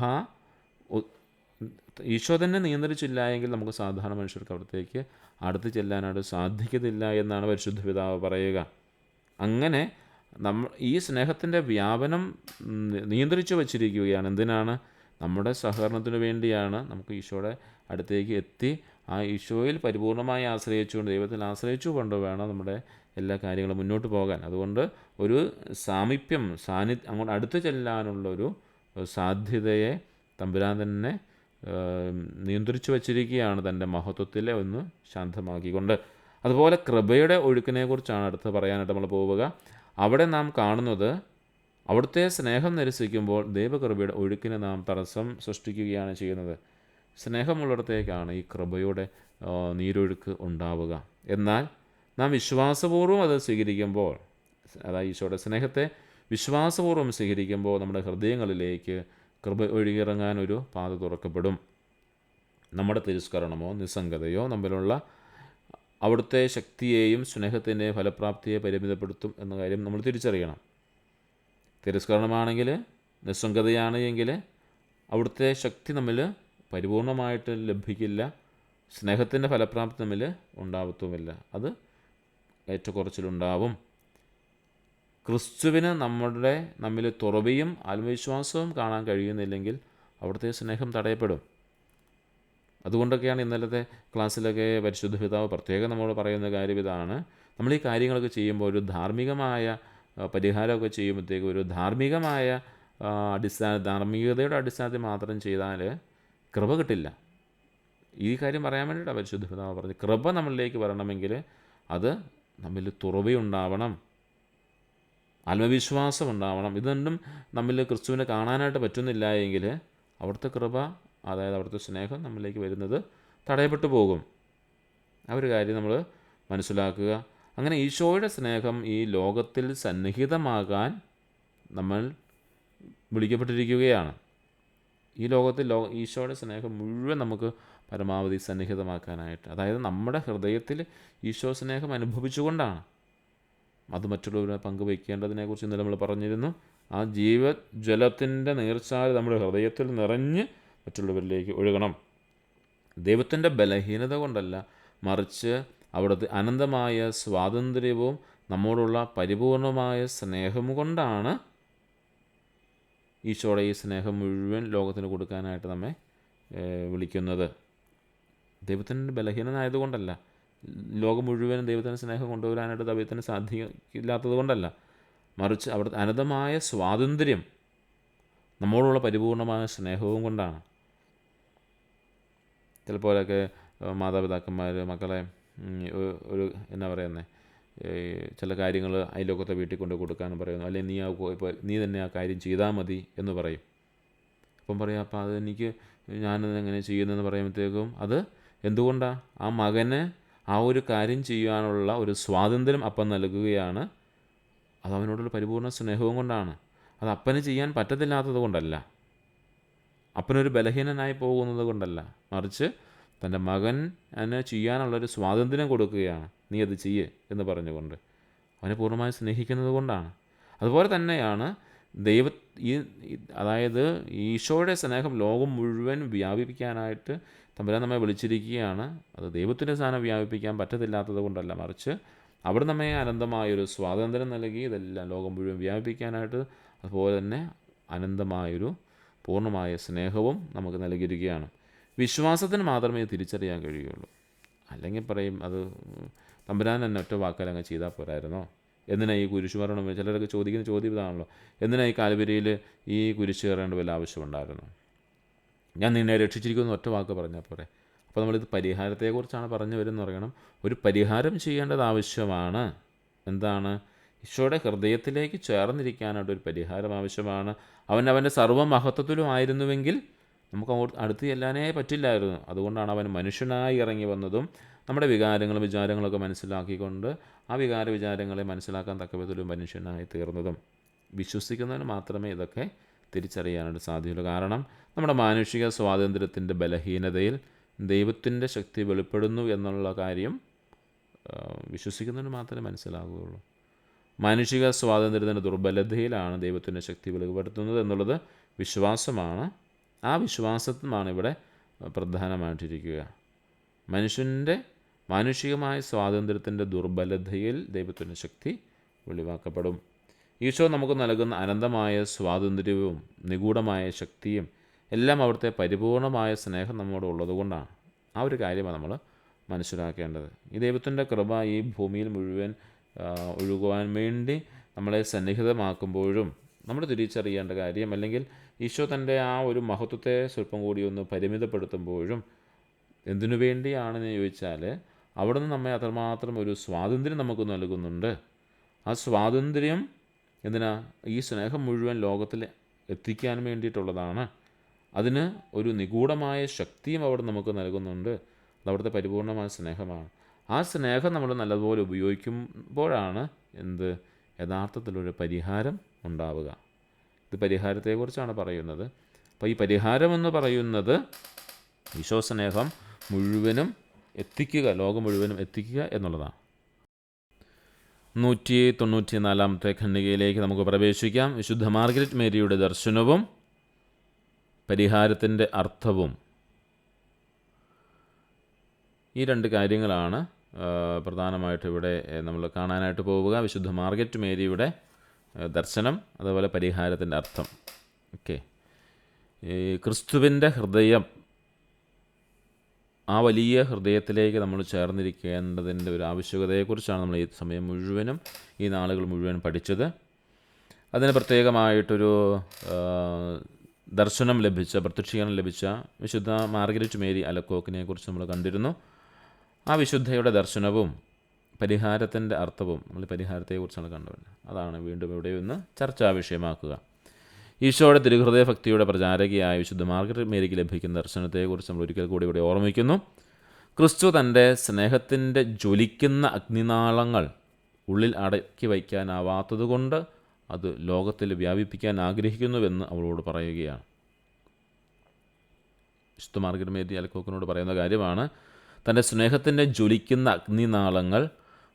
ഈശോ തന്നെ നിയന്ത്രിച്ചില്ല എങ്കിൽ നമുക്ക് സാധാരണ മനുഷ്യർക്ക് അവിടത്തേക്ക് അടുത്ത് ചെല്ലാനായിട്ട് സാധിക്കത്തില്ല എന്നാണ് പരിശുദ്ധ പിതാവ് പറയുക. അങ്ങനെ ഈ സ്നേഹത്തിൻ്റെ വ്യാപനം നിയന്ത്രിച്ചു വച്ചിരിക്കുകയാണ്. എന്തിനാണ്? നമ്മുടെ സഹകരണത്തിന് വേണ്ടിയാണ്. നമുക്ക് ഈശോയുടെ അടുത്തേക്ക് എത്തി ആ ഈശോയിൽ പരിപൂർണമായി ആശ്രയിച്ചുകൊണ്ട്, ദൈവത്തിൽ ആശ്രയിച്ചുകൊണ്ട് വേണം നമ്മുടെ എല്ലാ കാര്യങ്ങളും മുന്നോട്ട് പോകാൻ. അതുകൊണ്ട് ഒരു സാമീപ്യം, അങ്ങോട്ട് അടുത്ത് ചെല്ലാനുള്ളൊരു സാധ്യതയെ തമ്പുരാൻ തന്നെ നിയന്ത്രിച്ചു വച്ചിരിക്കുകയാണ് തൻ്റെ മഹത്വത്തിലെ ഒന്ന് ശാന്തമാക്കിക്കൊണ്ട്. അതുപോലെ കൃപയുടെ ഒഴുക്കിനെക്കുറിച്ചാണ് അടുത്ത് പറയാനായിട്ട് നമ്മൾ പോവുക. അവിടെ നാം കാണുന്നത് അവിടുത്തെ സ്നേഹം നിരസിക്കുമ്പോൾ ദൈവകൃപയുടെ ഒഴുക്കിന് നാം തടസ്സം സൃഷ്ടിക്കുകയാണ് ചെയ്യുന്നത്. സ്നേഹമുള്ളിടത്തേക്കാണ് ഈ കൃപയുടെ നീരൊഴുക്ക് ഉണ്ടാവുക. എന്നാൽ നാം വിശ്വാസപൂർവ്വം അത് സ്വീകരിക്കുമ്പോൾ, അതായത് ഈശോയുടെ സ്നേഹത്തെ വിശ്വാസപൂർവ്വം സ്വീകരിക്കുമ്പോൾ നമ്മുടെ ഹൃദയങ്ങളിലേക്ക് കൃപ ഒഴുകിയിറങ്ങാൻ ഒരു പാത തുറക്കപ്പെടും. നമ്മുടെ തിരസ്കരണമോ നിസ്സംഗതയോ തമ്മിലുള്ള അവിടുത്തെ ശക്തിയെയും സ്നേഹത്തിൻ്റെ ഫലപ്രാപ്തിയെ പരിമിതപ്പെടുത്തും എന്ന കാര്യം നമ്മൾ തിരിച്ചറിയണം. തിരസ്കരണമാണെങ്കിൽ, നിസ്സംഗതയാണ് എങ്കിൽ അവിടുത്തെ ശക്തി നമ്മിൽ പരിപൂർണമായിട്ട് ലഭിക്കില്ല, സ്നേഹത്തിൻ്റെ ഫലപ്രാപ്തി നമ്മിൽ ഉണ്ടാവത്തുമില്ല, അത് ഏറ്റക്കുറച്ചിലുണ്ടാവും. ക്രിസ്തുവിന് നമ്മിൽ തുറവിയും ആത്മവിശ്വാസവും കാണാൻ കഴിയുന്നില്ലെങ്കിൽ അവിടുത്തെ സ്നേഹം തടയപ്പെടും. അതുകൊണ്ടൊക്കെയാണ് ഇന്നലത്തെ ക്ലാസ്സിലൊക്കെ പരിശുദ്ധ പിതാവ് പ്രത്യേകം നമ്മളോട് പറയുന്ന കാര്യം ഇതാണ്. നമ്മൾ ഈ കാര്യങ്ങളൊക്കെ ചെയ്യുമ്പോൾ ഒരു ധാർമ്മികമായ പരിഹാരമൊക്കെ ചെയ്യുമ്പോഴത്തേക്കും ഒരു ധാർമ്മികതയുടെ അടിസ്ഥാനത്തിൽ മാത്രം ചെയ്താൽ കൃപ കിട്ടില്ല. ഈ കാര്യം പറയാൻ വേണ്ടിയിട്ടാണ് പരിശുദ്ധ പിതാവ് പറഞ്ഞത്. കൃപ നമ്മളിലേക്ക് വരണമെങ്കിൽ അത് നമ്മിൽ തുറവിയുണ്ടാവണം, ആത്മവിശ്വാസം ഉണ്ടാവണം. ഇത് രണ്ടും നമ്മിൽ ക്രിസ്തുവിനെ കാണാനായിട്ട് പറ്റുന്നില്ല എങ്കിൽ അവിടുത്തെ കൃപ, അതായത് അവിടുത്തെ സ്നേഹം നമ്മളിലേക്ക് വരുന്നത് തടയപ്പെട്ടു പോകും. ആ ഒരു കാര്യം നമ്മൾ മനസ്സിലാക്കുക. അങ്ങനെ ഈശോയുടെ സ്നേഹം ഈ ലോകത്തിൽ സന്നിഹിതമാകാൻ നമ്മൾ വിളിക്കപ്പെട്ടിരിക്കുകയാണ്. ഈ ലോകത്തിൽ ഈശോയുടെ സ്നേഹം മുഴുവൻ നമുക്ക് പരമാവധി സന്നിഹിതമാക്കാനായിട്ട്, അതായത് നമ്മുടെ ഹൃദയത്തിൽ ഈശോ സ്നേഹം അനുഭവിച്ചുകൊണ്ടാണ് അത് മറ്റുള്ളവരെ പങ്കുവയ്ക്കേണ്ടതിനെക്കുറിച്ച് ഇന്നലെ നമ്മൾ പറഞ്ഞിരുന്നു. ആ ജീവജലത്തിൻ്റെ നീർച്ചാൽ നമ്മുടെ ഹൃദയത്തിൽ നിറഞ്ഞ് മറ്റുള്ളവരിലേക്ക് ഒഴുകണം. ദൈവത്തിൻ്റെ ബലഹീനത കൊണ്ടല്ല, മറിച്ച് അവിടുത്തെ അനന്തമായ സ്വാതന്ത്ര്യവും നമ്മോടുള്ള പരിപൂർണമായ സ്നേഹം കൊണ്ടാണ് ഈശോയുടെ ഈ സ്നേഹം മുഴുവൻ ലോകത്തിന് കൊടുക്കാനായിട്ട് നമ്മെ വിളിക്കുന്നത്. ദൈവത്തിൻ്റെ ബലഹീനനായതുകൊണ്ടല്ല, ലോകം മുഴുവനും ദൈവത്തിൻ്റെ സ്നേഹം കൊണ്ടുവരാനായിട്ട് ദൈവത്തിന് സാധിക്കില്ലാത്തത് കൊണ്ടല്ല, മറിച്ച് അവിടുത്തെ അനന്തമായ സ്വാതന്ത്ര്യം നമ്മോടുള്ള പരിപൂർണമായ സ്നേഹവും കൊണ്ടാണ്. ചിലപ്പോഴൊക്കെ മാതാപിതാക്കന്മാർ മക്കളെ ഒരു എന്നാ പറയുന്നത്, ചില കാര്യങ്ങൾ അയൽവക്കത്തെ വീട്ടിൽ കൊണ്ട് കൊടുക്കാമെന്ന് പറയുന്നു, അല്ലെങ്കിൽ നീ തന്നെ ആ കാര്യം ചെയ്താൽ മതി എന്ന് പറയും. അപ്പം പറയാം, അപ്പം അതെനിക്ക് ഞാനത് എങ്ങനെ ചെയ്യുന്നതെന്ന് പറയുമ്പോഴത്തേക്കും അത് എന്തുകൊണ്ടാണ്? ആ മകന് ആ ഒരു കാര്യം ചെയ്യാനുള്ള ഒരു സ്വാതന്ത്ര്യം അപ്പം നൽകുകയാണ്. അത് അവനോടുള്ള പരിപൂർണ്ണ സ്നേഹവും കൊണ്ടാണ്. അത് അപ്പന് ചെയ്യാൻ പറ്റത്തില്ലാത്തത് കൊണ്ടല്ല, അപ്പനൊരു ബലഹീനനായി പോകുന്നത് കൊണ്ടല്ല, മറിച്ച് തൻ്റെ മകന് ചെയ്യാനുള്ളൊരു സ്വാതന്ത്ര്യം കൊടുക്കുകയാണ്. നീ അത് ചെയ്യേ എന്ന് പറഞ്ഞുകൊണ്ട് അവനെ പൂർണ്ണമായി സ്നേഹിക്കുന്നത് കൊണ്ടാണ്. അതുപോലെ തന്നെയാണ് അതായത് ഈശോയുടെ സ്നേഹം ലോകം മുഴുവൻ വ്യാപിപ്പിക്കാനായിട്ട് തമ്പുരാൻ നമ്മെ വിളിച്ചിരിക്കുകയാണ്. അത് ദൈവത്തിൻ്റെ സ്ഥാനം വ്യാപിപ്പിക്കാൻ പറ്റത്തില്ലാത്തത് കൊണ്ടല്ല, മറിച്ച് അവിടെ നമ്മെ അനന്തമായൊരു സ്വാതന്ത്ര്യം നൽകി ഇതെല്ലാം ലോകം മുഴുവൻ വ്യാപിപ്പിക്കാനായിട്ട്, അതുപോലെ തന്നെ അനന്തമായൊരു പൂർണ്ണമായ സ്നേഹവും നമുക്ക് നൽകിയിരിക്കുകയാണ്. വിശ്വാസത്തിന് മാത്രമേ തിരിച്ചറിയാൻ കഴിയുള്ളൂ. അല്ലെങ്കിൽ പറയും, അത് തമ്പുരാൻ തന്നെ ഒറ്റ വാക്കാൽ അങ്ങ് ചെയ്താൽ പോരായിരുന്നോ, എന്തിനാ ഈ കുരിശ് മരണം? ചിലരൊക്കെ ചോദിക്കുന്ന ചോദ്യം ഇതാണല്ലോ, എന്തിനാ ഈ കാൽവരിയിൽ ഈ കുരിശ് കയറേണ്ട വല്ല ആവശ്യമുണ്ടായിരുന്നു? ഞാൻ നിന്നെ രക്ഷിച്ചിരിക്കുമെന്ന് ഒറ്റ വാക്ക് പറഞ്ഞാൽ പോരെ. അപ്പോൾ നമ്മളിത് പരിഹാരത്തെക്കുറിച്ചാണ് പറഞ്ഞു വരുന്നത് പറയണം. ഒരു പരിഹാരം ചെയ്യേണ്ടത് ആവശ്യമാണ്. എന്താണ്? ഈശോയുടെ ഹൃദയത്തിലേക്ക് ചേർന്നിരിക്കാനായിട്ട് ഒരു പരിഹാരം ആവശ്യമാണ്. അവൻ്റെ സർവ്വമഹത്വത്തിലും ആയിരുന്നുവെങ്കിൽ നമുക്ക് അടുത്ത് ചെല്ലാനേ പറ്റില്ലായിരുന്നു. അതുകൊണ്ടാണ് അവൻ മനുഷ്യനായി ഇറങ്ങി വന്നതും നമ്മുടെ വികാരങ്ങളും വിചാരങ്ങളൊക്കെ മനസ്സിലാക്കിക്കൊണ്ട് ആ വികാര വിചാരങ്ങളെ മനസ്സിലാക്കാൻ തക്കവിധത്തിലും മനുഷ്യനായി തീർന്നതും. വിശ്വസിക്കുന്നതിന് മാത്രമേ ഇതൊക്കെ തിരിച്ചറിയാനായിട്ട് സാധ്യതയുള്ളൂ. കാരണം നമ്മുടെ മാനുഷിക സ്വാതന്ത്ര്യത്തിൻ്റെ ബലഹീനതയിൽ ദൈവത്തിൻ്റെ ശക്തി വെളിപ്പെടുന്നു എന്നുള്ള കാര്യം വിശ്വസിക്കുന്നതിന് മാത്രമേ മനസ്സിലാകുകയുള്ളൂ. മാനുഷിക സ്വാതന്ത്ര്യത്തിൻ്റെ ദുർബലതയിലാണ് ദൈവത്തിൻ്റെ ശക്തി വെളിപ്പെടുത്തുന്നത് എന്നുള്ളത് വിശ്വാസമാണ്. ആ വിശ്വാസമാണ് ഇവിടെ പ്രധാനമായിട്ടിരിക്കുക. മനുഷ്യൻ്റെ മാനുഷികമായ സ്വാതന്ത്ര്യത്തിൻ്റെ ദുർബലതയിൽ ദൈവത്തിൻ്റെ ശക്തി വെളിവാക്കപ്പെടും. ഈശോ നമുക്ക് നൽകുന്ന അനന്തമായ സ്വാതന്ത്ര്യവും നിഗൂഢമായ ശക്തിയും എല്ലാം അവിടുത്തെ പരിപൂർണമായ സ്നേഹം നമ്മോട് ഉള്ളതുകൊണ്ടാണ്. ആ ഒരു കാര്യമാണ് നമ്മൾ മനസ്സിലാക്കേണ്ടത്. ഈ ദൈവത്തിൻ്റെ കൃപ ഈ ഭൂമിയിൽ മുഴുവൻ ഒഴുകുവാൻ വേണ്ടി നമ്മളെ സന്നിഹിതമാക്കുമ്പോഴും നമ്മൾ തിരിച്ചറിയേണ്ട കാര്യം, അല്ലെങ്കിൽ ഈശോ തൻ്റെ ആ ഒരു മഹത്വത്തെ സ്വല്പം കൂടി ഒന്ന് പരിമിതപ്പെടുത്തുമ്പോഴും എന്തിനു വേണ്ടിയാണെന്ന് ചോദിച്ചാൽ അവിടെ നിന്ന് നമ്മെ അത്രമാത്രം ഒരു സ്വാതന്ത്ര്യം നമുക്ക് നൽകുന്നുണ്ട്. ആ സ്വാതന്ത്ര്യം എന്തിനാ? ഈ സ്നേഹം മുഴുവൻ ലോകത്തിൽ എത്തിക്കാൻ വേണ്ടിയിട്ടുള്ളതാണ്. അതിന് ഒരു നിഗൂഢമായ ശക്തിയും അവിടെ നമുക്ക് നൽകുന്നുണ്ട്. അതവിടുത്തെ പരിപൂർണമായ സ്നേഹമാണ്. ആ സ്നേഹം നമ്മൾ നല്ലതുപോലെ ഉപയോഗിക്കുമ്പോഴാണ് യഥാർത്ഥത്തിലൊരു പരിഹാരം ഉണ്ടാവുക. ഇത് പരിഹാരത്തെക്കുറിച്ചാണ് പറയുന്നത്. അപ്പോൾ ഈ പരിഹാരമെന്ന് പറയുന്നത് ഈശോ സ്നേഹം മുഴുവനും എത്തിക്കുക, ലോകം മുഴുവനും എത്തിക്കുക എന്നുള്ളതാണ്. 194 ഖണ്ഡികയിലേക്ക് നമുക്ക് പ്രവേശിക്കാം. വിശുദ്ധ മാർഗരറ്റ് മേരിയുടെ ദർശനവും പരിഹാരത്തിൻ്റെ അർത്ഥവും. ഈ രണ്ട് കാര്യങ്ങളാണ് പ്രധാനമായിട്ട് ഇവിടെ നമ്മൾ കാണാനായിട്ട് പോവുക. വിശുദ്ധ മാർഗരറ്റ് മേരിയുടെ ദർശനം, അതുപോലെ പരിഹാരത്തിൻ്റെ അർത്ഥം. ഓക്കെ, ഈ ക്രിസ്തുവിൻ്റെ ഹൃദയം, ആ വലിയ ഹൃദയത്തിലേക്ക് നമ്മൾ ചേർന്നിരിക്കേണ്ടതിൻ്റെ ഒരു ആവശ്യകതയെക്കുറിച്ചാണ് നമ്മൾ ഈ സമയം മുഴുവനും, ഈ നാളുകൾ മുഴുവൻ പഠിച്ചത്. അതിന് പ്രത്യേകമായിട്ടൊരു ദർശനം ലഭിച്ച, പ്രത്യക്ഷീകരണം ലഭിച്ച വിശുദ്ധ മാർഗരറ്റ് മേരി അലക്കോക്കിനെ കുറിച്ച് നമ്മൾ കണ്ടിരുന്നു. ആ വിശുദ്ധയുടെ ദർശനവും പരിഹാരത്തിൻ്റെ അർത്ഥവും, നമ്മൾ പരിഹാരത്തെക്കുറിച്ചാണ് കണ്ടുവരുന്നത്. അതാണ് വീണ്ടും ഇവിടെ ഒന്ന് ചർച്ചാ വിഷയമാക്കുക. ഈശോയുടെ തിരുഹൃദയ ഭക്തിയുടെ പ്രചാരകയായ വിശുദ്ധ മാർഗരറ്റ് മേരിക്ക് ലഭിക്കുന്ന ദർശനത്തെക്കുറിച്ച് നമ്മൾ ഒരിക്കൽ കൂടി ഇവിടെ ഓർമ്മിക്കുന്നു. ക്രിസ്തു തൻ്റെ സ്നേഹത്തിൻ്റെ ജ്വലിക്കുന്ന അഗ്നിനാളങ്ങൾ ഉള്ളിൽ അടക്കി വയ്ക്കാനാവാത്തതുകൊണ്ട് അത് ലോകത്തിൽ വ്യാപിപ്പിക്കാൻ ആഗ്രഹിക്കുന്നുവെന്ന് അവളോട് പറയുകയാണ്. വിശുദ്ധ മാർഗരറ്റ് മേരി അലക്കോക്കിനോട് പറയുന്ന കാര്യമാണ്, തൻ്റെ സ്നേഹത്തിൻ്റെ ജ്വലിക്കുന്ന അഗ്നിനാളങ്ങൾ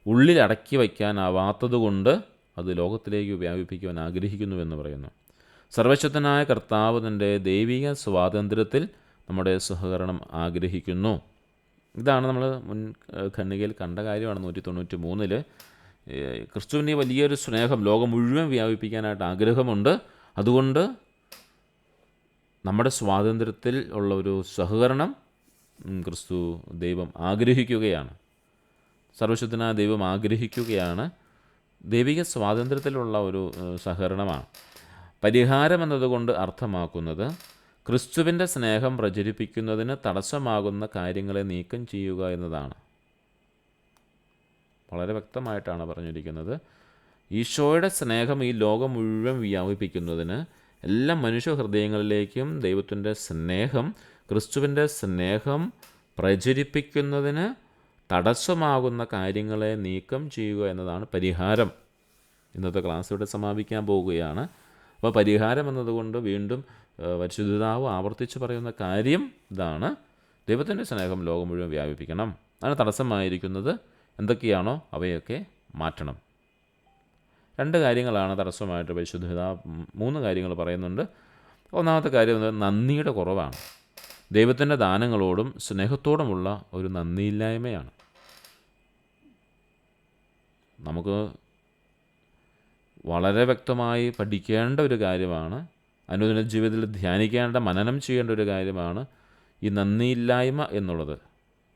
ഉള്ളിൽ അടക്കി വയ്ക്കാനാവാത്തതുകൊണ്ട് അത് ലോകത്തിലേക്ക് വ്യാപിപ്പിക്കുവാൻ ആഗ്രഹിക്കുന്നുവെന്ന് പറയുന്നു. സർവശക്തനായ കർത്താവ് തൻ്റെ ദൈവിക സ്വാതന്ത്ര്യത്തിൽ നമ്മുടെ സഹകരണം ആഗ്രഹിക്കുന്നു. ഇതാണ് നമ്മൾ മുൻ ഖണ്ഡികയിൽ കണ്ട കാര്യമാണ്. 193 ക്രിസ്തുവിന് വലിയൊരു സ്നേഹം ലോകം മുഴുവൻ വ്യാപിപ്പിക്കാനായിട്ട് ആഗ്രഹമുണ്ട്. അതുകൊണ്ട് നമ്മുടെ സ്വാതന്ത്ര്യത്തിൽ ഉള്ള ഒരു സഹകരണം ക്രിസ്തു ദൈവം ആഗ്രഹിക്കുകയാണ്. സർവശക്തനായ ദൈവം ആഗ്രഹിക്കുകയാണ്. ദൈവിക സ്വാതന്ത്ര്യത്തിലുള്ള ഒരു സഹകരണമാണ്. പരിഹാരം എന്നതുകൊണ്ട് അർത്ഥമാക്കുന്നത് ക്രിസ്തുവിൻ്റെ സ്നേഹം പ്രചരിപ്പിക്കുന്നതിന് തടസ്സമാകുന്ന കാര്യങ്ങളെ നീക്കം ചെയ്യുക എന്നതാണ്. വളരെ വ്യക്തമായിട്ടാണ് പറഞ്ഞിരിക്കുന്നത്. ഈശോയുടെ സ്നേഹം ഈ ലോകം മുഴുവൻ വ്യാപിപ്പിക്കുന്നതിന്, എല്ലാ മനുഷ്യ ഹൃദയങ്ങളിലേക്കും ദൈവത്തിൻ്റെ സ്നേഹം, ക്രിസ്തുവിൻ്റെ സ്നേഹം പ്രചരിപ്പിക്കുന്നതിന് തടസ്സമാകുന്ന കാര്യങ്ങളെ നീക്കം ചെയ്യുക എന്നതാണ് പരിഹാരം. ഇന്നത്തെ ക്ലാസ് ഇവിടെ സമാപിക്കാൻ പോവുകയാണ്. അപ്പോൾ പരിഹാരം എന്നതുകൊണ്ട് വീണ്ടും പരിശുദ്ധതാവ് ആവർത്തിച്ച് പറയുന്ന കാര്യം ഇതാണ്: ദൈവത്തിൻ്റെ സ്നേഹം ലോകം മുഴുവൻ വ്യാപിപ്പിക്കണം. അതിന് തടസ്സമായിരിക്കുന്നത് എന്തൊക്കെയാണോ അവയൊക്കെ മാറ്റണം. 2 കാര്യങ്ങളാണ് തടസ്സമായിട്ട് പരിശുദ്ധതാവ് 3 കാര്യങ്ങൾ പറയുന്നുണ്ട്. ഒന്നാമത്തെ കാര്യം നന്ദിയുടെ കുറവാണ്. ദൈവത്തിൻ്റെ ദാനങ്ങളോടും സ്നേഹത്തോടുമുള്ള ഒരു നന്ദിയില്ലായ്മയാണ്. നമുക്ക് വളരെ വ്യക്തമായി പഠിക്കേണ്ട ഒരു കാര്യമാണ്, അനുദിന ജീവിതത്തിൽ ധ്യാനിക്കേണ്ട, മനനം ചെയ്യേണ്ട ഒരു കാര്യമാണ് ഈ നന്ദിയില്ലായ്മ എന്നുള്ളത്.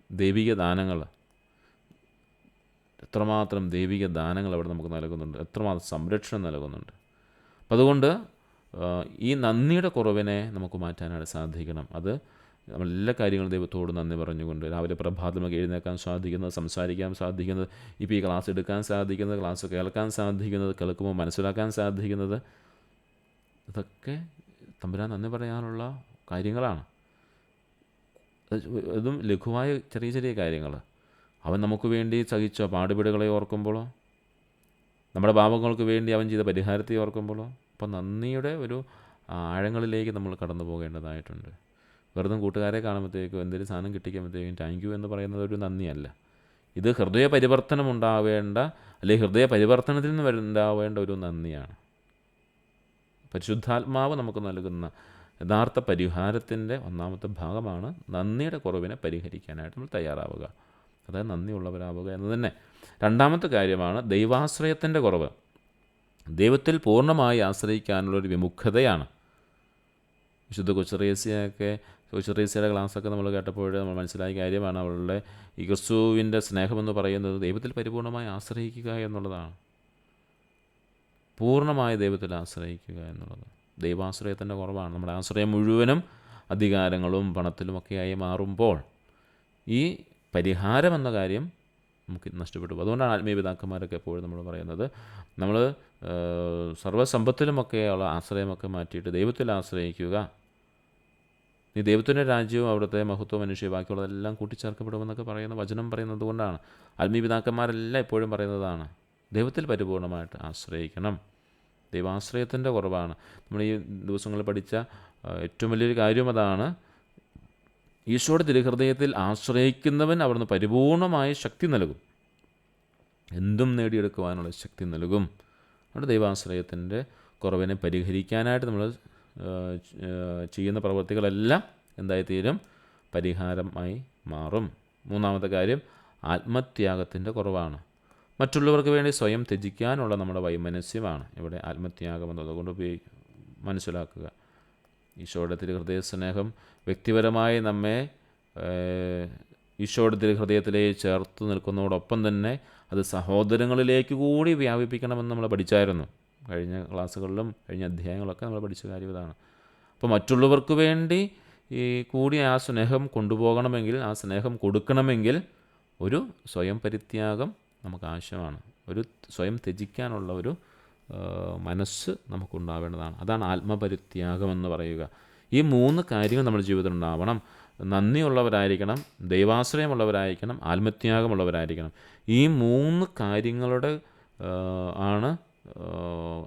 ദൈവിക ദാനങ്ങൾ, എത്രമാത്രം ദൈവിക ദാനങ്ങൾ അവിടെ നമുക്ക് നൽകുന്നുണ്ട്, എത്രമാത്രം സംരക്ഷണം നൽകുന്നുണ്ട്. അപ്പം അതുകൊണ്ട് ഈ നന്ദിയുടെ കുറവിനെ നമുക്ക് മാറ്റാനായിട്ട് സാധിക്കണം. അത് നമ്മളെല്ലാ കാര്യങ്ങളും ദൈവത്തോട് നന്ദി പറഞ്ഞുകൊണ്ട് രാവിലെ പ്രഭാതമൊക്കെ എഴുന്നേൽക്കാൻ സാധിക്കുന്നത്, സംസാരിക്കാൻ സാധിക്കുന്നത്, ഇപ്പോൾ ഈ ക്ലാസ് എടുക്കാൻ സാധിക്കുന്നത്, ക്ലാസ് കേൾക്കാൻ സാധിക്കുന്നത്, കേൾക്കുമ്പോൾ മനസ്സിലാക്കാൻ സാധിക്കുന്നത്, ഇതൊക്കെ തമ്പുരാൻ നന്ദി പറയാനുള്ള കാര്യങ്ങളാണ്. ഇതും ലഘുവായ ചെറിയ ചെറിയ കാര്യങ്ങൾ. അവൻ നമുക്ക് വേണ്ടി സഹിച്ച പാടുപെടുകളെ ഓർക്കുമ്പോഴോ, നമ്മുടെ പാപങ്ങൾക്ക് വേണ്ടി അവൻ ചെയ്ത പരിഹാരത്തെ ഓർക്കുമ്പോഴോ, അപ്പോൾ നന്ദിയുടെ ഒരു ആഴങ്ങളിലേക്ക് നമ്മൾ കടന്നു പോകേണ്ടതായിട്ടുണ്ട്. വെറുതെ കൂട്ടുകാരെ കാണുമ്പോഴത്തേക്കും എന്തെങ്കിലും സാധനം കിട്ടിക്കുമ്പോഴത്തേക്കും താങ്ക് യു എന്ന് പറയുന്നത് ഒരു നന്ദിയല്ല. ഇത് ഹൃദയ പരിവർത്തനം ഉണ്ടാവേണ്ട, അല്ലെങ്കിൽ ഹൃദയ പരിവർത്തനത്തിൽ നിന്ന് ഉണ്ടാവേണ്ട ഒരു നന്ദിയാണ്. പരിശുദ്ധാത്മാവ് നമുക്ക് നൽകുന്ന യഥാർത്ഥ പരിഹാരത്തിൻ്റെ ഒന്നാമത്തെ ഭാഗമാണ് നന്ദിയുടെ കുറവിനെ പരിഹരിക്കാനായിട്ട് നമ്മൾ തയ്യാറാവുക. അതായത് നന്ദിയുള്ളവരാവുക എന്ന് തന്നെ. രണ്ടാമത്തെ കാര്യമാണ് ദൈവാശ്രയത്തിൻ്റെ കുറവ്. ദൈവത്തിൽ പൂർണ്ണമായി ആശ്രയിക്കാനുള്ളൊരു വിമുഖതയാണ്. വിശുദ്ധ കൊച്ചുറേസ്യയുടെ ക്ലാസ്സൊക്കെ നമ്മൾ കേട്ടപ്പോൾ നമ്മൾ മനസ്സിലായ കാര്യമാണ്. അവളുടെ ഈ ക്രിസ്തുവിൻ്റെ സ്നേഹമെന്ന് പറയുന്നത് ദൈവത്തിൽ പരിപൂർണമായി ആശ്രയിക്കുക എന്നുള്ളതാണ്. പൂർണ്ണമായി ദൈവത്തിൽ ആശ്രയിക്കുക എന്നുള്ളത്. ദൈവാശ്രയത്തിൻ്റെ കുറവാണ്. നമ്മുടെ ആശ്രയം മുഴുവനും അധികാരങ്ങളും പണത്തിലുമൊക്കെയായി മാറുമ്പോൾ ഈ പരിഹാരം എന്ന കാര്യം നമുക്ക് നഷ്ടപ്പെട്ടു. അതുകൊണ്ടാണ് ആത്മീയ പിതാക്കന്മാരൊക്കെ എപ്പോഴും നമ്മൾ പറയുന്നത്, നമ്മൾ സർവ്വസമ്പത്തിലുമൊക്കെയുള്ള ആശ്രയമൊക്കെ മാറ്റിയിട്ട് ദൈവത്തിൽ ആശ്രയിക്കുക. നീ ദൈവത്തിൻ്റെ രാജ്യവും അവിടുത്തെ മഹത്വം മനുഷ്യ ബാക്കിയുള്ളതെല്ലാം കൂട്ടിച്ചേർക്കപ്പെടുമെന്നൊക്കെ പറയുന്ന വചനം പറയുന്നത് കൊണ്ടാണ് ആത്മീയ പിതാക്കന്മാരെല്ലാം എപ്പോഴും പറയുന്നതാണ്, ദൈവത്തിൽ പരിപൂർണമായിട്ട് ആശ്രയിക്കണം. ദൈവാശ്രയത്തിൻ്റെ കുറവാണ്. നമ്മൾ ഈ ദിവസങ്ങളിൽ പഠിച്ച ഏറ്റവും വലിയൊരു കാര്യം അതാണ്. ഈശോയുടെ തിരുഹൃദയത്തിൽ ആശ്രയിക്കുന്നവൻ അവിടുന്ന് പരിപൂർണമായ ശക്തി നൽകും, എന്തും നേടിയെടുക്കുവാനുള്ള ശക്തി നൽകും. അതുകൊണ്ട് ദൈവാശ്രയത്തിൻ്റെ കുറവിനെ പരിഹരിക്കാനായിട്ട് നമ്മൾ ചെയ്യുന്ന പ്രവൃത്തികളെല്ലാം എന്തായിത്തീരും? പരിഹാരമായി മാറും. മൂന്നാമത്തെ കാര്യം ആത്മത്യാഗത്തിൻ്റെ കുറവാണ്. മറ്റുള്ളവർക്ക് വേണ്ടി സ്വയം ത്യജിക്കാനുള്ള നമ്മുടെ വൈമനസ്യമാണ് ഇവിടെ ആത്മത്യാഗം എന്നതുകൊണ്ട് മനസ്സിലാക്കുക. ഈശോയുടെ തിരുഹൃദയ സ്നേഹം വ്യക്തിപരമായി നമ്മെ ഈശോയുടെ തിരുഹൃദയത്തിലേക്ക് ചേർത്ത് നിൽക്കുന്നതോടൊപ്പം തന്നെ അത് സഹോദരങ്ങളിലേക്ക് കൂടി വ്യാപിപ്പിക്കണമെന്ന് നമ്മൾ പഠിച്ചായിരുന്നു. കഴിഞ്ഞ ക്ലാസ്സുകളിലും കഴിഞ്ഞ അധ്യായങ്ങളൊക്കെ നമ്മൾ പഠിച്ച കാര്യം ഇതാണ്. അപ്പോൾ മറ്റുള്ളവർക്ക് വേണ്ടി ഈ കൂടി ആ സ്നേഹം കൊണ്ടുപോകണമെങ്കിൽ, ആ സ്നേഹം കൊടുക്കണമെങ്കിൽ ഒരു സ്വയം പരിത്യാഗം നമുക്ക് ആവശ്യമാണ്. ഒരു സ്വയം ത്യജിക്കാനുള്ള ഒരു മനസ്സ് നമുക്കുണ്ടാവേണ്ടതാണ്. അതാണ് ആത്മപരിത്യാഗമെന്ന് പറയുക. ഈ 3 കാര്യങ്ങൾ നമ്മുടെ ജീവിതത്തിൽ ഉണ്ടാവണം. നന്ദിയുള്ളവരായിരിക്കണം, ദൈവാശ്രയമുള്ളവരായിരിക്കണം, ആത്മത്യാഗമുള്ളവരായിരിക്കണം. ഈ 3 കാര്യങ്ങളുടെ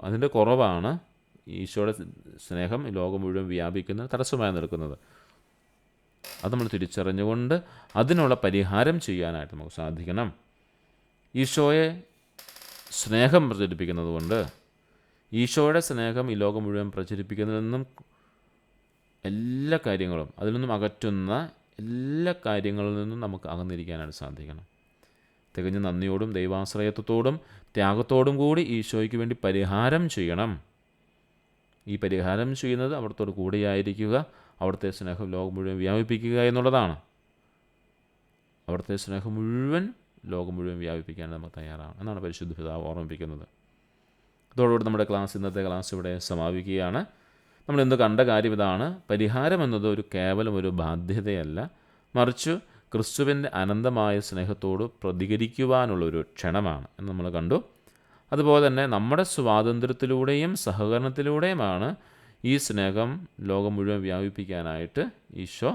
അതിൻ്റെ കുറവാണ് ഈശോയുടെ സ്നേഹം ലോകം മുഴുവൻ വ്യാപിക്കുന്നത് തടസ്സമായി നിൽക്കുന്നത്. അത് നമ്മൾ തിരിച്ചറിഞ്ഞുകൊണ്ട് അതിനുള്ള പരിഹാരം ചെയ്യാനായിട്ട് നമുക്ക് സാധിക്കണം. ഈശോയെ സ്നേഹം പ്രചരിപ്പിക്കുന്നത് കൊണ്ട്, ഈശോയുടെ സ്നേഹം ഈ ലോകം മുഴുവൻ പ്രചരിപ്പിക്കുന്നതിൽ നിന്നും എല്ലാ കാര്യങ്ങളും, അതിൽ നിന്നും അകറ്റുന്ന എല്ലാ കാര്യങ്ങളിൽ നിന്നും നമുക്ക് അകന്നിരിക്കാനായിട്ട് സാധിക്കണം. തികഞ്ഞ നന്ദിയോടും ദൈവാശ്രയത്വത്തോടും ത്യാഗത്തോടും കൂടി ഈശോയ്ക്ക് വേണ്ടി പരിഹാരം ചെയ്യണം. ഈ പരിഹാരം ചെയ്യുന്നത് അവിടുത്തോട് കൂടിയായിരിക്കുക, അവിടുത്തെ സ്നേഹം ലോകം മുഴുവൻ വ്യാപിപ്പിക്കുക എന്നുള്ളതാണ്. അവിടുത്തെ സ്നേഹം മുഴുവൻ ലോകം മുഴുവൻ വ്യാപിപ്പിക്കാൻ നമ്മൾ തയ്യാറാണ് എന്നാണ് പരിശുദ്ധ പിതാവ് ഓർമ്മിപ്പിക്കുന്നത്. അതോടുകൂടി നമ്മുടെ ഇന്നത്തെ ക്ലാസ് ഇവിടെ സമാപിക്കുകയാണ്. നമ്മളിന്ന് കണ്ട കാര്യം ഇതാണ്: പരിഹാരം എന്നത് കേവലം ഒരു ബാധ്യതയല്ല, മറിച്ച് ക്രിസ്തുവിൻ്റെ അനന്തമായ സ്നേഹത്തോട് പ്രതികരിക്കുവാനുള്ളൊരു ക്ഷണമാണ് എന്ന് നമ്മൾ കണ്ടു. അതുപോലെ തന്നെ നമ്മുടെ സ്വാതന്ത്ര്യത്തിലൂടെയും സഹകരണത്തിലൂടെയുമാണ് ഈ സ്നേഹം ലോകം മുഴുവൻ വ്യാപിപ്പിക്കാനായിട്ട് ഈശോ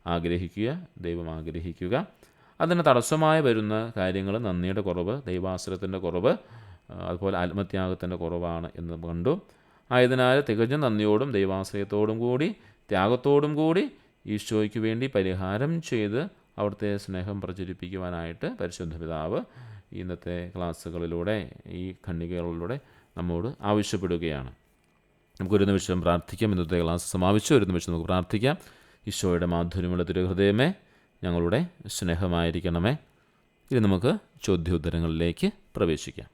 ആഗ്രഹിക്കുക, ദൈവം ആഗ്രഹിക്കുക. അതിന് തടസ്സമായി വരുന്ന കാര്യങ്ങൾ നന്ദിയുടെ കുറവ്, ദൈവാശ്രയത്തിൻ്റെ കുറവ്, അതുപോലെ ആത്മത്യാഗത്തിൻ്റെ കുറവാണ് എന്ന് കണ്ടു. ആയതിനാൽ തികഞ്ഞ നന്ദിയോടും ദൈവാശ്രയത്തോടും കൂടി ത്യാഗത്തോടും കൂടി ഈശോയ്ക്ക് വേണ്ടി പരിഹാരം ചെയ്ത് അവിടുത്തെ സ്നേഹം പ്രചരിപ്പിക്കുവാനായിട്ട് പരിശുദ്ധ പിതാവ് ഇന്നത്തെ ക്ലാസ്സുകളിലൂടെ, ഈ ഖണ്ഡികകളിലൂടെ നമ്മോട് ആവശ്യപ്പെടുകയാണ്. നമുക്കൊരു നിമിഷം പ്രാർത്ഥിക്കാം. ഇന്നത്തെ ക്ലാസ് സമാപിച്ചു. ഒരു നിമിഷം നമുക്ക് പ്രാർത്ഥിക്കാം. ഈശോയുടെ മാധുര്യമുള്ള തിരുഹൃദയമേ, ഞങ്ങളുടെ സ്നേഹമായിരിക്കണമേ. ഇനി നമുക്ക് ചോദ്യോത്തരങ്ങളിലേക്ക് പ്രവേശിക്കാം.